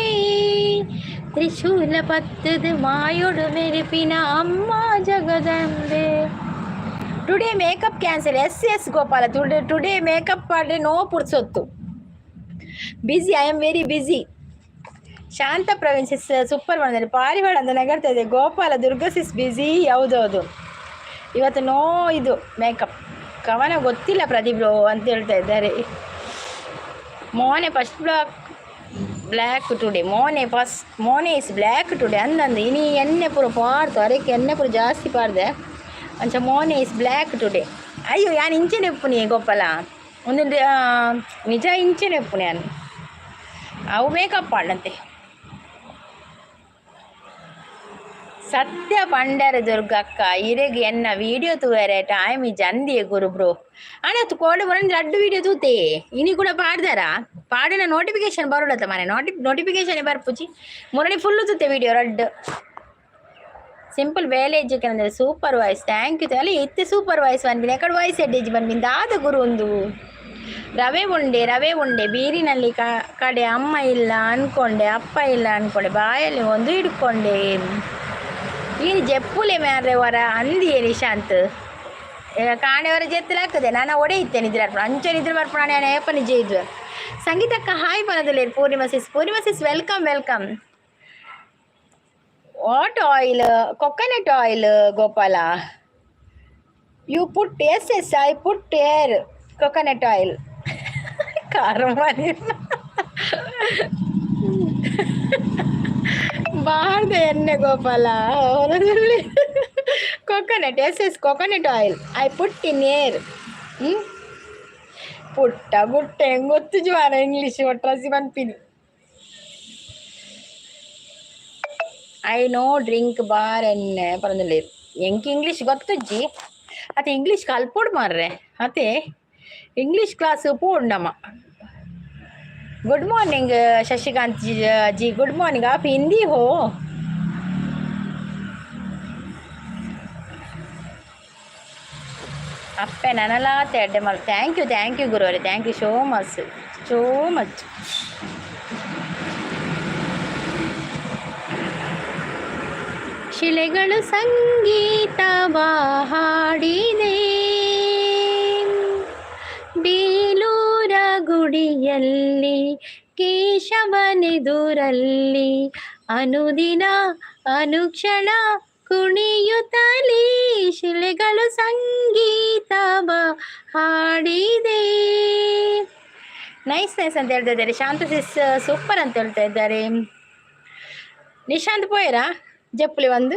S1: ತ್ರಿಶೂಲ ಪತ್ತದ ಮಾಯೊಡು ಮೆರೆಪಿನ ಅಮ್ಮ Jagadambe. Today makeup cancel. Yes Gopala, today makeup ಪಾಡ್ರೆ ನೋ ಪುರ್ಸೊತ್ತು. Busy, I am very busy. Shanta Praveen sis super ಮಾಡಿದ್ದಾರೆ. ಪಾರಿವಾಳ ಅಂತ ನಗರ್ತಾ ಇದೆ. ಗೋಪಾಲ ದುರ್ಗಾ ಸಿಸ್ ಬಿಸಿ. ಹೌದೌದು, ಇವತ್ತು ನೋ ಇದು ಮೇಕಪ್. ಕವನ ಗೊತ್ತಿಲ್ಲ ಪ್ರದೀಪ್ ಬ್ರೋ ಅಂತ ಹೇಳ್ತಾ ಇದ್ದಾರೆ. ಮೋನೆ ಫಸ್ಟ್ ಬ್ಲ್ಯಾಕ್ ಟುಡೇ. ಮೋನೆ ಇಸ್ ಬ್ಲ್ಯಾಕ್ ಟುಡೇ ಅಂದಂದು ಇನಿ ಎಣ್ಣೆ ಪೂರ ಪಾಡ್ತು. ಅದಕ್ಕೆ ಎಣ್ಣೆ ಪೂರ ಜಾಸ್ತಿ ಪಾಡ್ದೆ ಅಂಚ ಮೋನೆ ಇಸ್ ಬ್ಲ್ಯಾಕ್ ಟುಡೇ. ಅಯ್ಯೋ ಯಾನು ಇಂಚೆನೆ ಎಪ್ಪುನಿ ಗೋಪಾಲ, ಒಂದು ನಿಜ ಇಂಚೆನೆ ಎಪ್ಪುನಿ ನಾನು. ಅವು ಮೇಕಪ್ ಪಾಡಂತೆ. ಸತ್ಯ ಪಂಡರ ದುರ್ಗಕ್ಕ ಇರೆಗ್ ಎನ್ನ ವೀಡಿಯೋ ತೂವರೆ ಟೈಮ್ ಈ ಜಂದಿಯ ಗುರು ಬ್ರೋ ಅಣ್ಣ ಕೋಡೆ ಬರ ಲಡ್ಡು ವೀಡಿಯೋ ತೂತೆ ಇನಿ ಕೂಡ ಪಾಡ್ದಾರ ಪಾಡಿನ ನೋಟಿಫಿಕೇಶನ್ ಬರೋಡತ್ತ ಮನೆ ನೋಟಿಫಿಕೇಶನ್ ಬರ್ಪುಜಿ ಮುರಣಿ ಫುಲ್ಲು ತೂತೆ ವೀಡಿಯೋ ರಡ್ಡು ಸಿಂಪಲ್ ಬೇಲೇಜ್ ಅಂದ್ರೆ ಸೂಪರ್ ವಾಯ್ಸ್. Thank you. ಅಲ್ಲಿ ಇತ್ತೆ ಸೂಪರ್ ವಾಯ್ಸ್ ಬಂದ್ಬಿಡಿ. ಯಾಕಡೆ ವಾಯ್ಸ್ ಎಡ್ಡೇಜ್ ಬಂದ್ಬಿಂದ ಆದ ಗುರು ಒಂದು ರವೆ ಉಂಡೆ ಬೀರಿನಲ್ಲಿ ಕಡೆ ಅಮ್ಮ ಇಲ್ಲ ಅನ್ಕೊಂಡೆ, ಅಪ್ಪ ಇಲ್ಲ ಅನ್ಕೊಂಡೆ, ಬಾಯಲ್ಲಿ ಒಂದು ಹಿಡ್ಕೊಂಡೆ. ಏನು ಜಪ್ಪುಲೆ ಮ್ಯಾರೆ ವರ ಅಂದಿಯೇ ನಿಶಾಂತ್ ಕಾಣೆಯವರ ಜೆತ್ತಲಾಗ್ತದೆ. ನಾನು ಒಡೆಯುತ್ತೇನೆ ಇದ್ರೆ ಅಂಚನಿದ್ರೆ ಬರ್ಪಣ ನಾನು ಏಪ ನಿಜ ಇದ್ವು. ಸಂಗೀತಕ್ಕ ಹಾಯ್ ಬರೋದಿಲ್ಲ. Poornima sis welcome. What oil? Coconut oil Gopala. You put yes I put hair coconut oil. ಕಾರಮಾನಿ ಬಾರ್ದೆ ಎಣ್ಣೆ ಗೋಪಾಲ ಹೊರದಲ್ಲಿ. Coconut yes coconut oil I put in hair. ಪುಟ್ಟ ಗುಟ್ಟ ಹೆಂಗೆ ಗೊತ್ತು ಜುವಾರ ಇಂಗ್ಲೀಷ್ ಒಟ್ರಾಸಿ ಬಂದ್ಪಿನಿ. ಐ ನೋ ಡ್ರಿಂಕ್ ಬಾರ್ ಎಣ್ಣೆ ಪರಂದಲ್ಲಿ ಎಂಗೆ ಇಂಗ್ಲೀಷ್ ಗೊತ್ತಜ್ಜಿ. ಅತ್ತೆ ಇಂಗ್ಲೀಷ್ ಕಲ್ಪೋಡು ಮಾರ್ರೆ. ಅತ್ತೆ ಇಂಗ್ಲೀಷ್ ಕ್ಲಾಸ್ ಪೋಡ್ನಮ್ಮ. Good morning Shashikant ji good morning. आप हिंदी हो? ಅಪ್ಪೆ ನನ್ನಲ್ಲ ತೆಡ್ಡೆ ಮಲ್. ಥ್ಯಾಂಕ್ ಯು ಗುರುವರೇ. Thank you so much. ಶಿಲೆಗಳು ಸಂಗೀತವ ಹಾಡಿದೆ ಬೇಲೂರ ಗುಡಿಯಲ್ಲಿ ಕೇಶವನೆದುರಲ್ಲಿ ಅನುದಿನ ಅನುಕ್ಷಣ ಕುಣಿಯುತ್ತಲೇ ಶಿಲೆಗಳು ಸಂಗೀತವ ಹಾಡಿದೆ. ನೈಸ್ ಅಂತ ಹೇಳ್ತಾ ಇದ್ದಾರೆ. ಶಾಂತ ಸಿಸ್ ಸೂಪರ್ ಅಂತ ಹೇಳ್ತಾ ಇದ್ದಾರೆ. ನಿಶಾಂತ್ ಪೋಯರಾ ಜಪ್ಪುಲಿ ಒಂದು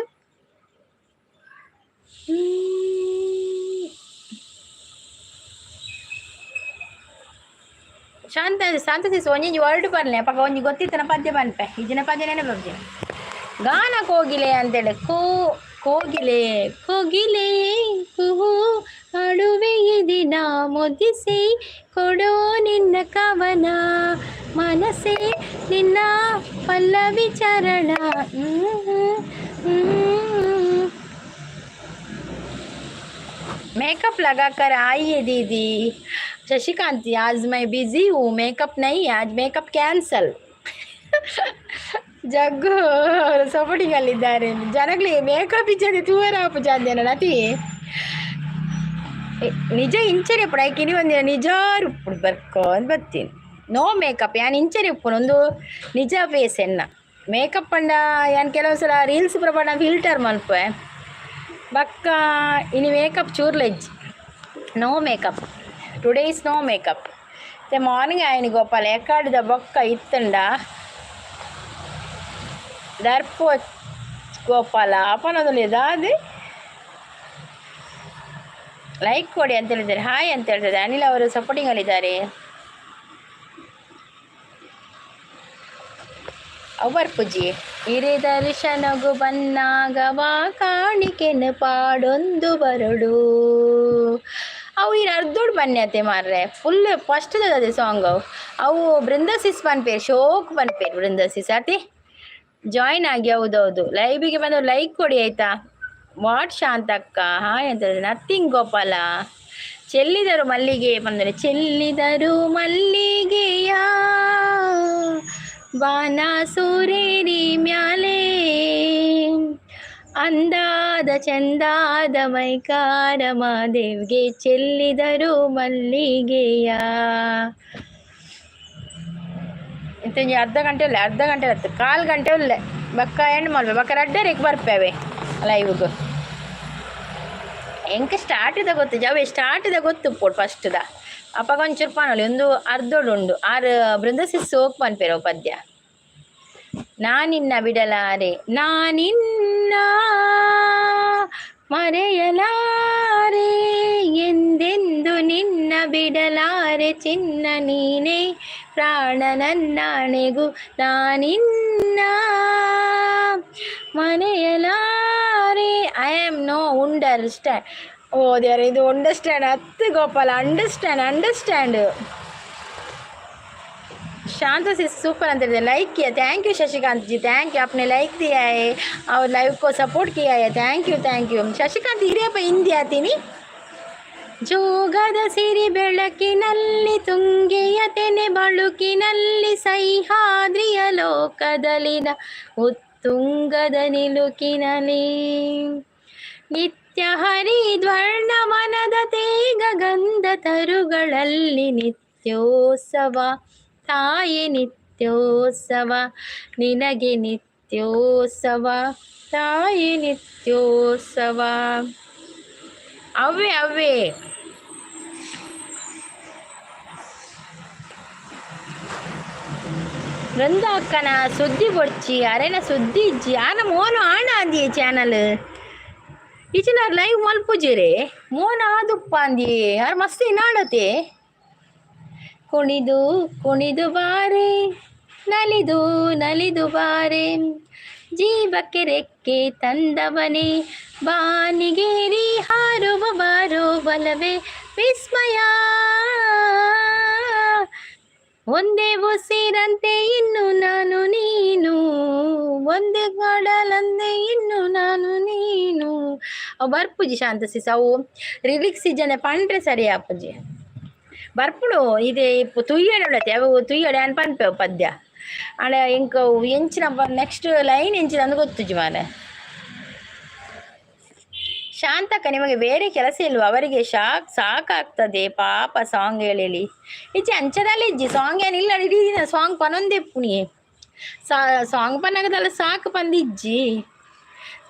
S1: ಶಾಂತ ಸಿಸ್ ಒಂಜಿ ವರ್ಡ್ ಬರ್ಲೆ ಪಕ್ಕ ಒಂಜಿ ಗೊತ್ತಿತ್ತನ ಪದ್ಯ ಬನ್ಪೆ ಈಜಿನ ಪದ್ಯನೇ ಬರ್ಜಿ. ಗಾನ ಕೋಗಿಲೆ ಅಂತೇಳಿ ಕೋಗಿಲೆ ಕುಹು ಅಡುವೆ ದಿನ ಮುದಿಸಿ ಕೊಡೋ ನಿನ್ನ ಕವನ ಮನಸ್ಸೇ ನಿನ್ನ ಪಲ್ಲವಿ ಚರಣ. मेकअप लगा कर आई है दीदी. शशिकांत आज मैं बिजी हूँ, मेकअप नहीं, आज मेकअप कैंसल. जग्गು ಸಪೋರ್ಟಿಂಗಲ್ಲಿದ್ದಾರೆ. ಜನಗಳಿಗೆ ಮೇಕಪ್ ಇಚ್ಛೆ ತೂವರ ಜಾದ್ಯನ ನತಿ ನಿಜ ಇಂಚರಿ ಉಪ್ಪು ಆಯ್ಕೆ ಒಂದಿನ ನಿಜಾರು ಉಪ್ಪು ಬರ್ಕೊಂಡು ಬರ್ತೀನಿ. ನೋ ಮೇಕಪ್ ಯಾನು ಇಂಚರಿ ಉಪ್ಪು ಒಂದು ನಿಜ ಫೇಸ್ ಎನ್ನ ಮೇಕಪ್ ಅಂಡ ಯಾನು ಕೆಲವು ಸಲ ರೀಲ್ಸ್ ಪ್ರಮಾಣ ಫಿಲ್ಟರ್ ಮಲ್ಪೆ ಬಕ್ಕ ಇನಿ ಮೇಕಪ್ ಚೂರ್ಲೆಜ್. No makeup today is no makeup. Morning ఆయన గోపాల ఎక్కడిద బొక్క ఇత్తుండా దర్పో ಗೋಪಾಲ ಅಪ್ಪನದು లేదా ಅದು ಲೈಕ್ ಕೊಡಿ ಅಂತ ಹೇಳಿದ್ದಾರೆ, ಹಾಯ್ ಅಂತ ಹೇಳ್ತಾರೆ. ಅನಿಲ್ ಅವರು ಸಪೋರ್ಟಿಂಗ್ ಅಲ್ಲಿದ್ದಾರೆ. ಅವರ್ ಪೂಜಿ ಹಿರೇ ದರ್ಶನಗು ಬನ್ನಾಗವಾ ಕಾಣಿಕೆನ ಪಾಡೊಂದು ಬರಡು ಅವು ಇನ್ನು ಅರ್ಧೋಡು ಬನ್ನಿ ಮಾರ್ರೆ ಫುಲ್ ಫಸ್ಟ್ ಅದೇ ಸಾಂಗ್ ಅವು ಬೃಂದಸಿಸ್ ಪನ್ಪೇರು ಶೋಕ್ ಪನ್ಪೇರು ಬೃಂದಸಿಸ್ ಅತಿ ಜಾಯಿನ್ ಆಗಿ ಹೌದೌದು ಲೈವಿಗೆ ಬಂದು ಲೈಕ್ ಕೊಡಿ ಆಯ್ತಾ. ವಾಟ್ ಶಾಂತಕ್ಕ ಹಾಯ್ ಅಂತ ಹೇಳಿದ್ರೆ ನಥಿಂಗ್ ಗೋಪಾಲ ಚೆಲ್ಲಿದರು ಮಲ್ಲಿಗೆ ಬಂದರೆ ಚೆಲ್ಲಿದರು ಮಲ್ಲಿಗೆಯ ಬಾನ ಸೂರೇರಿ ಮ್ಯಾಲೆ ಅಂದಾದ ಚಂದಾದ ಮೈಕಾರ ಮಾದೇವ್ಗೆ ಚೆಲ್ಲಿದರು ಮಲ್ಲಿಗೆಯ ಇಂತ ಅರ್ಧ ಗಂಟೆ ಆಯ್ತು ಕಾಲು ಗಂಟೆ ಒಳ್ಳೆ ಬಕ್ಕ ಎಂಡ್ ಮಾಡ್ಬೇಕು ಬಕ್ಕ ರಡ್ಡರಿಗೆ ಬರ್ಪೇವೆ ಲೈವ್ಗೆ ಎಂಕ ಸ್ಟಾರ್ಟ್ ಇದೆ ಗೊತ್ತು ಜವೆ ಸ್ಟಾರ್ಟ್ ಇದೆ ಗೊತ್ತು ಪೋಡ್ ಫಸ್ಟ್ದ ಅಪ್ಪಾಗ ಒಂಚೂರು ಪಾನೊಲಿ ಒಂದು ಅರ್ಧೋಡು ಉಂಡು ಆರು ಬೃಂದಸಿಸ್ ಹೋಗಿ ಪನ್ಪೇರೋ ಪದ್ಯ. ನಾನಿನ್ನ ಬಿಡಲಾರೆ ನಾನಿನ್ನ ಮರೆಯಲಾರೆ ಎಂದೆಂದು ನಿನ್ನ ಬಿಡಲಾರೆ ಚಿನ್ನ ನೀನೇ ಪ್ರಾಣ ನನ್ನಾಣೆಗೂ ನಾನಿನ್ನ ಮರೆಯಲಾರೆ ಐ ಆಮ್ ನೋ ಅಂಡರ್ಸ್ಟ್ಯಾಂಡ್ ಓ ದೇವರ ಇದು ಅಂಡರ್ಸ್ಟ್ಯಾಂಡ್ ಹತ್ತು ಗೋಪಾಲ ಅಂಡರ್ಸ್ಟ್ಯಾಂಡ್ शांत से सुपर अंदर लाइक किया, thank you Shashikant ji, thank you आपने लाइक दिया है और लाइव को सपोर्ट किया है, थैंक यू शशिकांत ಹಿರಿಯಪ್ಪ ಹಿಂದಿ ಆತೀನಿ. ಜೋಗದ ಸಿರಿ ಬೆಳಕಿನಲ್ಲಿ ತುಂಗೆಯ ತೆನೆ ಬಳುಕಿನಲ್ಲಿ ಸಹ್ಯಾದ್ರಿಯ ಲೋಕದಲ್ಲಿನ ಉತ್ತುಂಗದ ನಿಲುಕಿನಲ್ಲಿ ನಿತ್ಯ ಹರಿದ್ವರ್ಣ ಮನದ ತೇಗ ಗಂಧ ತರುಗಳಲ್ಲಿ ನಿತ್ಯೋತ್ಸವ ತಾಯಿ ನಿತ್ಯೋತ್ಸವ ನಿನಗೆ ನಿತ್ಯೋತ್ಸವ ತಾಯಿ ನಿತ್ಯೋತ್ಸವ ಅವೇ ವೃಂದ ಅಕ್ಕನ ಸುದ್ದಿ ಬೊಡ್ಚಿ ಅರೆನ ಸುದ್ದಿ ಇಜ್ಜಿ ಆನ ಮೋನು ಆಣ ಅಂದಿ ಚಾನಲ್ ಇಚಿನ ಲೈವ್ ಮಲ್ಪುಜಿರೆ ಮೋನ ಆದುಪ್ಪ ಅಂದಿ ಯಾರು ಮಸ್ತ್ ಇನಾಡತೆ ಕುಣಿದು ಕುಣಿದು ಬಾರೆ ನಲಿದು ಬಾರೆ ಜೀವಕ್ಕೆ ರೆಕ್ಕೆ ತಂದವನೇ ಬಾನಿಗೇರಿ ಹಾರುವ ಬಾರೋ ಬಲವೇ ವಿಸ್ಮಯ ಒಂದೇ ಉಸಿರಂತೆ ಇನ್ನು ನಾನು ನೀನು ಒಂದೇ ಗಡಲಂದೆ ಇನ್ನು ನಾನು ನೀನು ಅವು ಬರ್ಪುಜಿ ಶಾಂತಸಿಸ್ ಅವು ರಿಲಿಕ್ಸ್ ಜನ ಪಂಡ್ರೆ ಸರಿ ಅಪ್ಪುಜಿ ಬರ್ಪುಡು ಇದೇ ಇಪ್ಪು ತುಯ್ಯಡೆ ಅವು ತುಯ್ಯಡೆ ಅನ್ ಪನ್ಪೇವು ಪದ್ಯ ಆಡ ಇಂಕ ಎಂಚಿನ ನೆಕ್ಸ್ಟ್ ಲೈನ್ ಎಂಚಿನ ಅಂದು ಗೊತ್ತುಜಿ ಮಾರೆ. ಶಾಂತಕ್ಕ ನಿಮಗೆ ಬೇರೆ ಕೆಲಸ ಇಲ್ವ ಅವರಿಗೆ ಸಾಕಾಗ್ತದೆ ಪಾಪ ಸಾಂಗ್ ಹೇಳಿ ಇಜ್ಜಿ ಅಂಚದಲ್ಲಿ ಇಜ್ಜಿ ಸಾಂಗ್ ಏನಿಲ್ಲ ಇಡೀ ದಿನ ಸಾಂಗ್ ಪನೊಂದೇ ಪುಣಿ ಸಾಂಗ್ ಪನ್ನಾಗದಲ್ಲ ಸಾಕು ಪಂದಿಜ್ಜಿ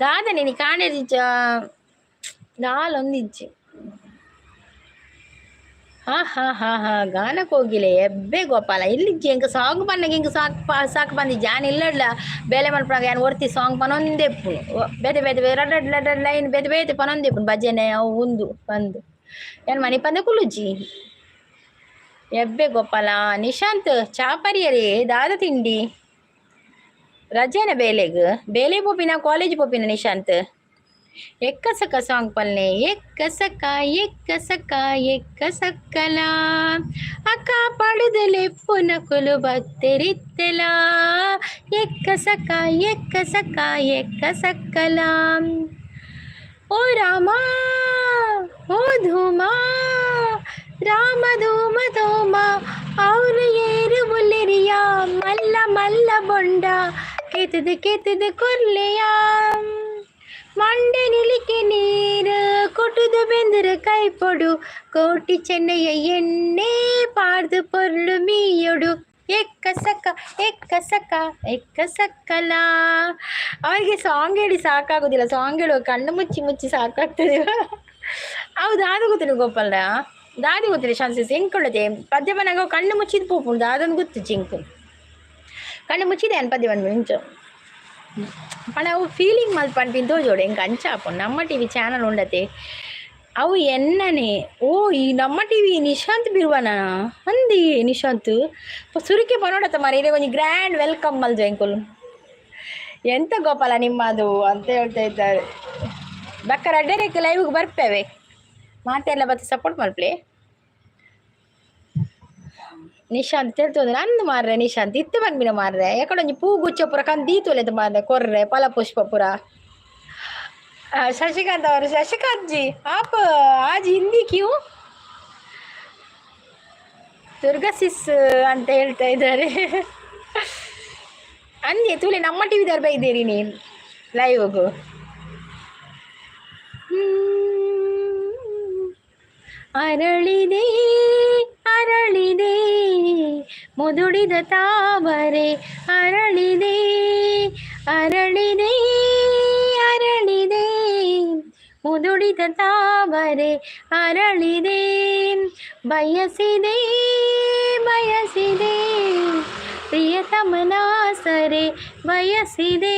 S1: ದಾದ ನೀನು ಕಾಣೆಜಿಜ್ಜ ದಾಲೊಂದಿಜ್ಜಿ ಹಾ ಗಾನಕ್ಕೆ ಹೋಗಿಲ್ಲ ಎಬ್ಬೆ ಗೋಪಾಲ ಇಲ್ಲಿಜ್ಜಿ ಇಂಕ ಸಾಂಗ್ ಪನ್ನಗೆ ಇಂಕ ಸಾಕು ಬಂದಿಜ್ಜಿ ಆನ್ ಇಲ್ಲಡ್ಲ ಬೇಲೆ ಮಲ್ಪನಾಗ ಏನು ಒರ್ತಿ ಸಾಂಗ್ ಪನೊಂದೇ ಪುಣು ಬೇತೆ ರಡ್ ಲೈನ್ ಬೇತೆ ಪನೊಂದೇ ಪುಣು ಭಜನೆ ಅವು ಉಂದು ಬಂದು ಏನು ಮನೆ ಪಂದೆ ಕುಲುಜ್ಜಿ ಎಬ್ಬೆ ಗೋಪಾಲ. ನಿಶಾಂತ್ ಚಾಪರಿಯರೇ ದಾದ ತಿಂಡಿ ರಜೆನ ಬೇಲೆ ಪೋಪಿನ ಕಾಲೇಜ್ ಪೋಪಿನ ನಿಶಾಂತ್ ಎಕ್ಕಸಕ ಸಾಂಗ್ ಪಲ್ಲೆ ಎಕ್ಕಸಕ ಎಕ್ಕಸಕ್ಕಲ ಅಕ್ಕ ಪಡೆದಲೆ ಪುನಕುಲು ಬತ್ತೆರಿತ್ತೆಲ ಎಕ್ಕಸಕ ಎಕ್ಕಸಕ್ಕಲ ಓ ರಾಮ ಓ ಧೂಮ ರಾಮ ಧೂಮ ಧೂಮ ಅವರು ಏರು ಬುಲ್ಲಿರಿಯ ಮಲ್ಲ ಬೊಂಡ ಕೆತ್ತದ ಕೊರ್ಲೆಯ ಮಂಡೆ ನಿಲಿಕೆ ನೀರು ಕೊಟ್ಟುದು ಬೆಂದರೆ ಕೈಪೊಡು ಕೋಟಿ ಚೆನ್ನಯ್ಯ ಎಣ್ಣೆ ಪಾಡ್ದು ಪೊರ್ಲು ಮೀಯೊಡು ಎಕ್ಕಸಕ್ಕಲ ಅವರಿಗೆ ಸಾಂಗ್ ಹೇಳಿ ಸಾಕಾಗೋದಿಲ್ಲ, ಸಾಂಗ್ ಹೇಳುವ ಕಣ್ಣು ಮುಚ್ಚಿ ಸಾಕಾಗ್ತದೆ. ಹೌದು ಅದು ಗೊತ್ತಿಲ್ಲ ಗೋಪಾಲ ದಾದಿ ಗೊತ್ತಿಲ್ಲ ಶಾಂತಿಸ್ ಹೆಂಗೆ ಪದ್ಯಮನಾಗ ಕಣ್ಣು ಮುಚ್ಚಿದ ಪೋಪುಂಡು ಅದನ್ನು ಗೊತ್ತು ಜಿಂಕು ಕಣ್ಣು ಮುಚ್ಚಿದೆ ಅನ್ ಪದ್ಯವನ್ನು ಮುಂಚೆ ಪಣ ಅವು ಫೀಲಿಂಗ್ ಮಲ್ಪಂಪಿನ ತೋಜೋಡು ಹೆಂಗೆ ಅಂಚ ಹಾಕೊಂಡು ನಮ್ಮ ಟಿ ವಿ ಚಾನಲ್ ಉಂಡತೆ ಅವು ಎನ್ನನೆ ಓ ಈ ನಮ್ಮ ಟಿ ವಿ ನಿಶಾಂತ್ ಬಿರುವನ ಅಂದಿ ನಿಶಾಂತ್ ಸುರಿಕೆ ಪನೋಡತ್ತ ಮಾರಿ ಇದೇ ಒಂದು ಗ್ರ್ಯಾಂಡ್ ವೆಲ್ಕಮ್ ಮಲ್ದು ಎಂಕುಲು ಎಂತ ಗೋಪಾಲ ನಿಮ್ಮದು ಅಂತ ಹೇಳ್ತಾ ಇದ್ದಾರೆ ಬಕ್ಕ ಅಡ್ಡರೇಕೆ ಲೈವ್ಗೆ ಬರ್ಪೇವೆ ಮಾತೆಲ್ಲ ಬತ್ತ ಸಪೋರ್ಟ್ ಮಲ್ಪ್ಲೆ ನಿಶಾಂತ್ ತಿಳ್ತಂದ್ರೆ ಅಂದು ಮಾರ್ರೆ ನಿಶಾಂತ್ ಇತ್ತು ಬಂದ್ಬಿನ ಮಾರ್ರೆ ಯಾಕಡೆ ಪೂ ಗುಚ್ಚ ಪುರ ಕಂದೀತುಲೆದು ಮಾರ್ರೆ ಕೊರ್ರೆ ಫಲಪುಷ್ಪ ಪುರ ಶಶಿಕಾಂತ್ ಅವರು ಶಶಿಕಾಂತ್ ಜಿ ಆಪ ಆಜ್ ಹಿಂದಿ ಕ್ಯೂ ದುರ್ಗಾ ಸಿಸ್ ಅಂತ ಹೇಳ್ತಾ ಇದ್ದಾರೆ ಅಂದಿ ತುಲೆ ನಮ್ಮ ಟಿ ವಿದವ್ರು ಬೈದೇರಿ ನೀನು ಲೈವ್ಗೂ ಅರಳಿದೆ ಅರಳಿದೆ ಮುದುಡಿದ ತಾವರೆ ಅರಳಿದೆ ಅರಳಿದೆ ಅರಳಿದೆ ಮುದುಡಿದ ತಾವರೆ ಅರಳಿದೆ ಬಯಸಿದೆ ಬಯಸಿದೆ ಪ್ರಿಯತಮನಾಸರೆ ಬಯಸಿದೆ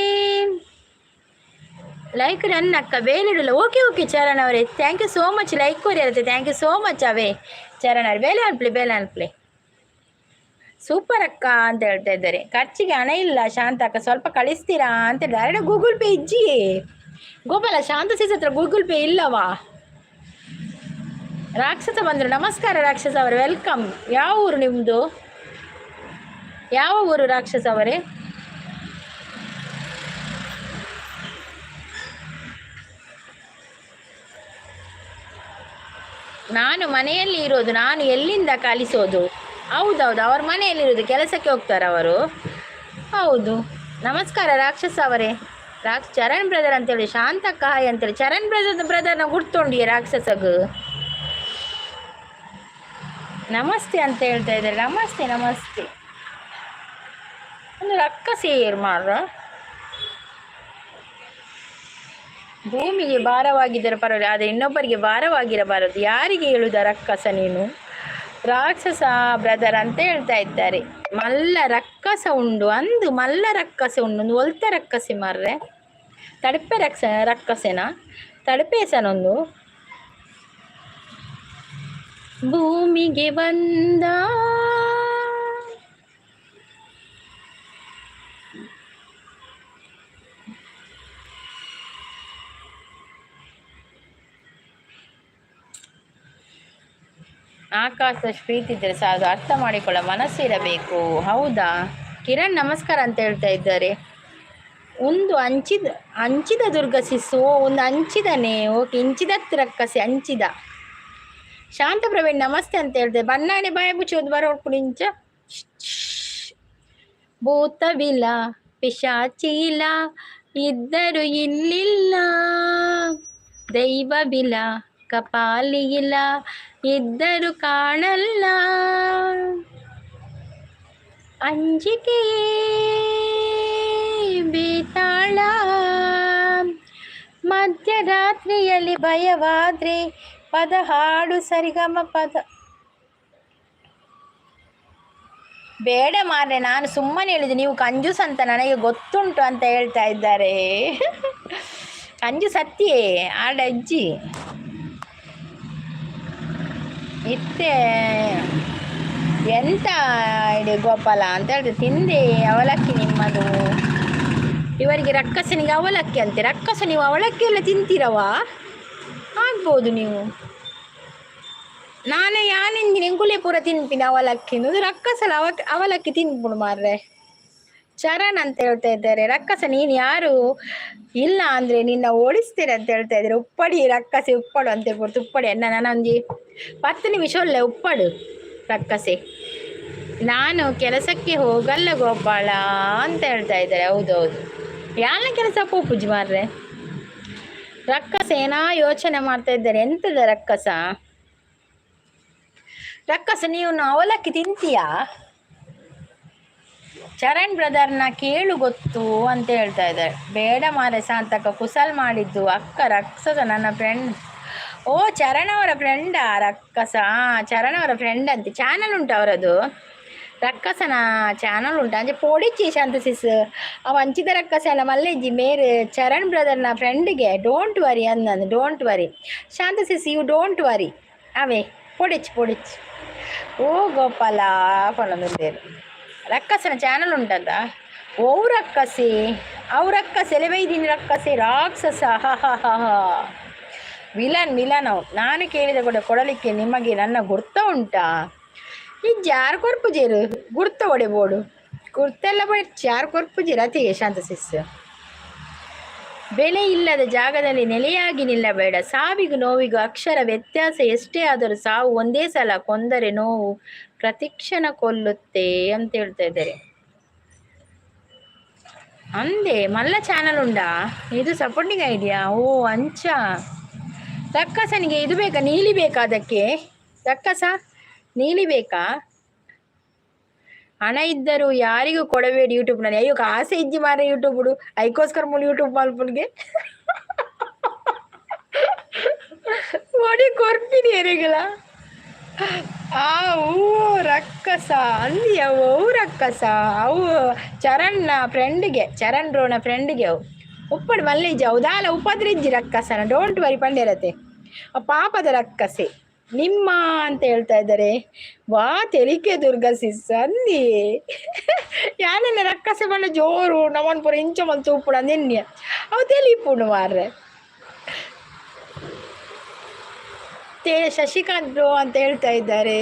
S1: ಲೈಕ್ ನನ್ನ ಅಕ್ಕ ಬೇಲಿಡಲ್ಲ ಓಕೆ ಚರಣ್ ಅವರೇ thank you so much like ಕೊರಿ ಇರುತ್ತೆ ಥ್ಯಾಂಕ್ ಯು ಸೋ ಮಚ್ ಅವೇ ಚರಣ್ ಅವ್ರೆ ಬೇಲೆ ಅನ್ಪ್ಲೆ ಸೂಪರ್ ಅಕ್ಕ ಅಂತ ಹೇಳ್ತಾ ಇದ್ದಾರೆ ಖರ್ಚಿಗೆ ಹಣ ಇಲ್ಲ ಶಾಂತ ಅಕ್ಕ ಸ್ವಲ್ಪ ಕಳಿಸ್ತೀರಾ ಅಂತ ಹೇಳಿದ್ರೆ ಗೂಗಲ್ ಪೇ ಇಜ್ಜಿ ಗೋಪಾಲ ಶಾಂತ ಸಿಸ್ ಹತ್ರ ಗೂಗಲ್ ಪೇ ಇಲ್ಲವಾ ರಾಕ್ಷಸ ಬಂದರು ನಮಸ್ಕಾರ ರಾಕ್ಷಸ ಅವರೇ ವೆಲ್ಕಮ್ ಯಾವ ಊರು ನಿಮ್ಮದು ಯಾವ ಊರು ರಾಕ್ಷಸ ಅವರೇ ನಾನು ಮನೆಯಲ್ಲಿ ಇರೋದು ನಾನು ಎಲ್ಲಿಂದ ಕಲಿಸೋದು ಹೌದೌದು ಅವ್ರ ಮನೆಯಲ್ಲಿರೋದು ಕೆಲಸಕ್ಕೆ ಹೋಗ್ತಾರೆ ಅವರು ಹೌದು ನಮಸ್ಕಾರ ರಾಕ್ಷಸ ಅವರೇ ಚರಣ್ ಬ್ರದರ್ ಅಂತೇಳಿ ಶಾಂತಕ್ಕ ಹಾಯ್ ಅಂತೇಳಿ ಚರಣ್ ಬ್ರದರ್ನ ಗುರ್ತೊಂಡಿಯ ರಾಕ್ಷಸಗ ನಮಸ್ತೆ ಅಂತ ಹೇಳ್ತಾ ಇದ್ದಾರೆ ನಮಸ್ತೆ ಒಂದು ರಕ್ಕ ಸೇರ್ ಮಾರ್ರ ಭೂಮಿಗೆ ಭಾರವಾಗಿದ್ದರೆ ಪರವಾಗಿಲ್ಲ ಆದರೆ ಇನ್ನೊಬ್ಬರಿಗೆ ಭಾರವಾಗಿರಬಾರದು ಯಾರಿಗೆ ಹೇಳುದ ರಕ್ಕಸ ನೀನು ರಾಕ್ಷಸ ಬ್ರದರ್ ಅಂತ ಹೇಳ್ತಾ ಇದ್ದಾರೆ ಮಲ್ಲ ರಕ್ಕಸ ಉಂಡು ಅಂದು ಮಲ್ಲ ರಕ್ಕಸ ಉಂಡು ಒಂದು ಒಲ್ತ ರಕ್ಕಸೆ ಮಾರ್ರೆ ತಡಪೆ ರಕ್ಕಸೆನಾ ತಡಪೇಸನೊಂದು ಭೂಮಿಗೆ ಬಂದ ಆಕಾಶ ಪ್ರೀತಿ ಇದ್ದರೆ ಸಾಕು ಅರ್ಥ ಮಾಡಿಕೊಳ್ಳೋ ಮನಸ್ಸಿರಬೇಕು ಹೌದಾ ಕಿರಣ್ ನಮಸ್ಕಾರ ಅಂತ ಹೇಳ್ತಾ ಇದ್ದಾರೆ ಒಂದು ಅಂಚಿದ ದುರ್ಗಸಿಸು ಒಂದು ಅಂಚಿದನೇ ಓಕೆ ಇಂಚಿದತ್ತು ರಕ್ಕಸೆ ಅಂಚಿದ ಶಾಂತ ಪ್ರವೀಣ್ ನಮಸ್ತೆ ಅಂತ ಹೇಳ್ತಾರೆ ಬಣ್ಣಾನೆ ಬಾಯ ಮುಚ್ಚೋದು ಬರೋಕು ನಿಂಚ ಭೂತವಿಲ್ಲ ಪಿಶಾಚಿಲ್ಲ ಇದ್ದರು ಇಲ್ಲಿಲ್ಲ ದೈವವಿಲ್ಲ ಕಪಾಲಿಗಿಲ್ಲ ಇದ್ದರು ಕಾಣಲ್ಲ ಅಂಜಿಕೆಯೇ ಬೇತಾಳ ಮಧ್ಯರಾತ್ರಿಯಲ್ಲಿ ಭಯವಾದ್ರೆ ಪದ ಹಾಡು ಸರಿಗಮ ಪದ ಬೇಡ ಮಾರ್ರೆ ನಾನು ಸುಮ್ಮನೆ ಹೇಳಿದೆ ನೀವು ಕಂಜೂಸ್ ಅಂತ ನನಗೆ ಗೊತ್ತುಂಟು ಅಂತ ಹೇಳ್ತಾ ಇದ್ದಾರೆ ಕಂಜು ಸತ್ಯೇ ಆಡಜ್ಜಿ ಇತ್ತೆ ಎಂತ ಇಡಿ ಗೋಪಾಲ ಅಂತ ಹೇಳಿದ್ರೆ ತಿಂದೆ ಅವಲಕ್ಕಿ ನಿಮ್ಮದು ಇವರಿಗೆ ರಕ್ಕಸನಿಗೆ ಅವಲಕ್ಕಿ ಅಂತೆ ರಕ್ಕಸ ನೀವು ಅವಲಕ್ಕಿ ಎಲ್ಲ ತಿಂತೀರವಾ ಆಗ್ಬೋದು ನೀವು ನಾನೇ ಯಾನೆಂದಿನ ಎಂಗುಲೆ ಪೂರ ತಿನ್ಪಿನ ಅವಲಕ್ಕಿ ಅದು ರಕ್ಕಸಲ ಅವಲಕ್ಕಿ ತಿನ್ಬಿಡು ಮಾರ್ರೆ ಚರಣ್ ಅಂತ ಹೇಳ್ತಾ ಇದ್ದಾರೆ ರಕ್ಕಸ ನೀನು ಯಾರು ಇಲ್ಲ ಅಂದರೆ ನಿನ್ನ ಓಡಿಸ್ತೀರ ಅಂತ ಹೇಳ್ತಾ ಇದ್ದಾರೆ ಉಪ್ಪಡಿ ರಕ್ಕಸೆ ಉಪ್ಪಡು ಅಂತ ಹೇಳ್ಬಿಡ್ತು ಉಪ್ಪಡಿ ನನಂಜಿ 10 ನಿಮಿಷ ಒಳ್ಳೆ ಉಪ್ಪಡು ರಕ್ಕಸೆ ನಾನು ಕೆಲಸಕ್ಕೆ ಹೋಗಲ್ಲ ಗೋಪಾಳ ಅಂತ ಹೇಳ್ತಾ ಇದ್ದಾರೆ ಹೌದೌದು ಯಾನ ಕೆಲಸ ಪೂಜಿ ಮಾರ್ರೆ ರಕ್ಕಸ ಏನಾ ಯೋಚನೆ ಮಾಡ್ತಾ ಇದ್ದಾರೆ ಎಂತದ ರಕ್ಕಸ ನೀವು ಅವಲಕ್ಕಿ ತಿಂತೀಯಾ ಚರಣ್ ಬ್ರದರ್ನ ಕೇಳು ಗೊತ್ತು ಅಂತ ಹೇಳ್ತಾ ಇದ್ದಾರೆ ಬೇಡ ಮಾರೆ ಶಾಂತಕ್ಕ ಕುಸಲ್ ಮಾಡಿದ್ದು ಅಕ್ಕ ರಕ್ಷಸ ನನ್ನ ಫ್ರೆಂಡ್ ಓ ಚರಣ್ ಅವರ ಫ್ರೆಂಡಾ ರಕ್ಕಸ? ಚರಣ್ ಅವರ ಫ್ರೆಂಡ್ ಅಂತೆ, ಚಾನಲ್ ಉಂಟು ಅವರದು. ರಕ್ಕಸನ ಚಾನಲ್ ಉಂಟು ಅಂಚೆ ಪೋಡಿಚ್ಚಿ ಶಾಂತಸಿಸ್ ಅವ ಅಂಚಿದ ರಕ್ಕಸ ಅಲ್ಲ ಮಲ್ಲೆಜ್ಜಿ ಮೇರೆ ಚರಣ್ ಬ್ರದರ್ನ ಫ್ರೆಂಡ್ಗೆ ಡೋಂಟ್ ವರಿ ಅಂದಂದು. Don't worry Shanta sis, you don't worry ಅವೇ ಪೊಡಿಚ್ ಪೊಡಿಚ್. ಓ ಗೋಪಾಲ ಪಣಂದೇರು ರಕ್ಕಸನ ಚಾನಲ್ ಉಂಟಂತ. ಓ ರಕ್ಕಸೆ ಅವು ರಕ್ಕಸೆ ಎಲೆಬೈದಿನ ರಕ್ಕಸೆ ರಾಕ್ಷಸ. ವಿಲನ್ ವಿಲನ್ ಅವು. ನಾನು ಕೇಳಿದ ಕೂಡ ಕೊಡಲಿಕ್ಕೆ ನಿಮಗೆ ನನ್ನ ಗುರ್ತ ಉಂಟಾ? ಈ ಜಾರ್ ಕೊರ್ಪುಜೇರು ಗುರ್ತ ಒಡೆಬೋಡು ಗುರ್ತೆಲ್ಲ ಬಟ್ ಜಾರ್ ಕೊರ್ಪುಜೀರು ಅತಿಗೆ ಶಾಂತಸಿಸ್. ಬೆಲೆ ಇಲ್ಲದ ಜಾಗದಲ್ಲಿ ನೆಲೆಯಾಗಿ ನಿಲ್ಲಬೇಡ. ಸಾವಿಗೂ ನೋವಿಗೂ ಅಕ್ಷರ ವ್ಯತ್ಯಾಸ ಎಷ್ಟೇ ಆದರೂ ಸಾವು ಒಂದೇ ಸಲ ಕೊಂದರೆ ನೋವು ಪ್ರತಿಕ್ಷಣ ಕೊಲ್ಲುತ್ತೆ ಅಂತ ಹೇಳ್ತಾ ಇದ್ದಾರೆ. ಅಂದೆ ಮಲ್ಲ ಚಾನಲ್ ಉಂಡಾ? ಇದು ಸಪೋರ್ಟಿಂಗ್ ಐಡಿಯಾ. ಓ ಅಂಚ ರಕ್ಕಸನಿಗೆ ಇದು ಬೇಕಾ? ನೀಲಿ ಬೇಕಾ ಅದಕ್ಕೆ? ರಕ್ಕಸ ನೀಲಿ ಬೇಕಾ? ಹಣ ಇದ್ದರೂ ಯಾರಿಗೂ ಕೊಡಬೇಡಿ ಯೂಟ್ಯೂಬ್ನಲ್ಲಿ. ಅಯ್ಯೋ ಕಾಸೆ ಇಜ್ಜಿ ಮಾರ ಯೂಟ್ಯೂಬ್ ಬಿಡು ಐಕೋಸ್ಕರ ಮೂಲ ಯೂಟ್ಯೂಬ್ ಮಲ್ಪುನ್ಗೆ ಒಡಿ ಕೊರ್ಪಿನಿ ಎರೆಗಳ ಅವು ರಕ್ಕಸ ಅಂದಿ ಅವು ರಕ್ಕಸ ಅವು ಚರಣ್ನ ಫ್ರೆಂಡ್ಗೆ, ಚರಣ್ ಬ್ರೋನ ಫ್ರೆಂಡ್ಗೆ ಅವು ಉಪ್ಪಡು ಮಲ್ಲಿಜ್ಜಿ ಹೌದಾಲ ಉಪದ್ರಿಜ್ಜಿ ರಕ್ಕಸನ. ಡೋಂಟ್ ವರಿ ಪಂಡಿರತೆ ಪಾಪದ ರಕ್ಕಸೆ ನಿಮ್ಮ ಅಂತ ಹೇಳ್ತಾ ಇದ್ದಾರೆ. ವಾ ತೆಲಿಕೆ ದುರ್ಗ ಸಿಸ್ ಅಂದಿ ಯಾನೆಲ್ಲ ರಕ್ಕಸೆ ಬಣ್ಣ ಜೋರು ನಮನ್ ಪುರ ಇಂಚ ಮಲ್ ತೂಪುಡ ನಿನ್ನೆ ಅವು ತೆಲಿಪುಡು ಮಾರ್ರೆ. ಶಶಿಕಾಂತ್ ಬ್ರೋ ಅಂತ ಹೇಳ್ತಾ ಇದ್ದಾರೆ.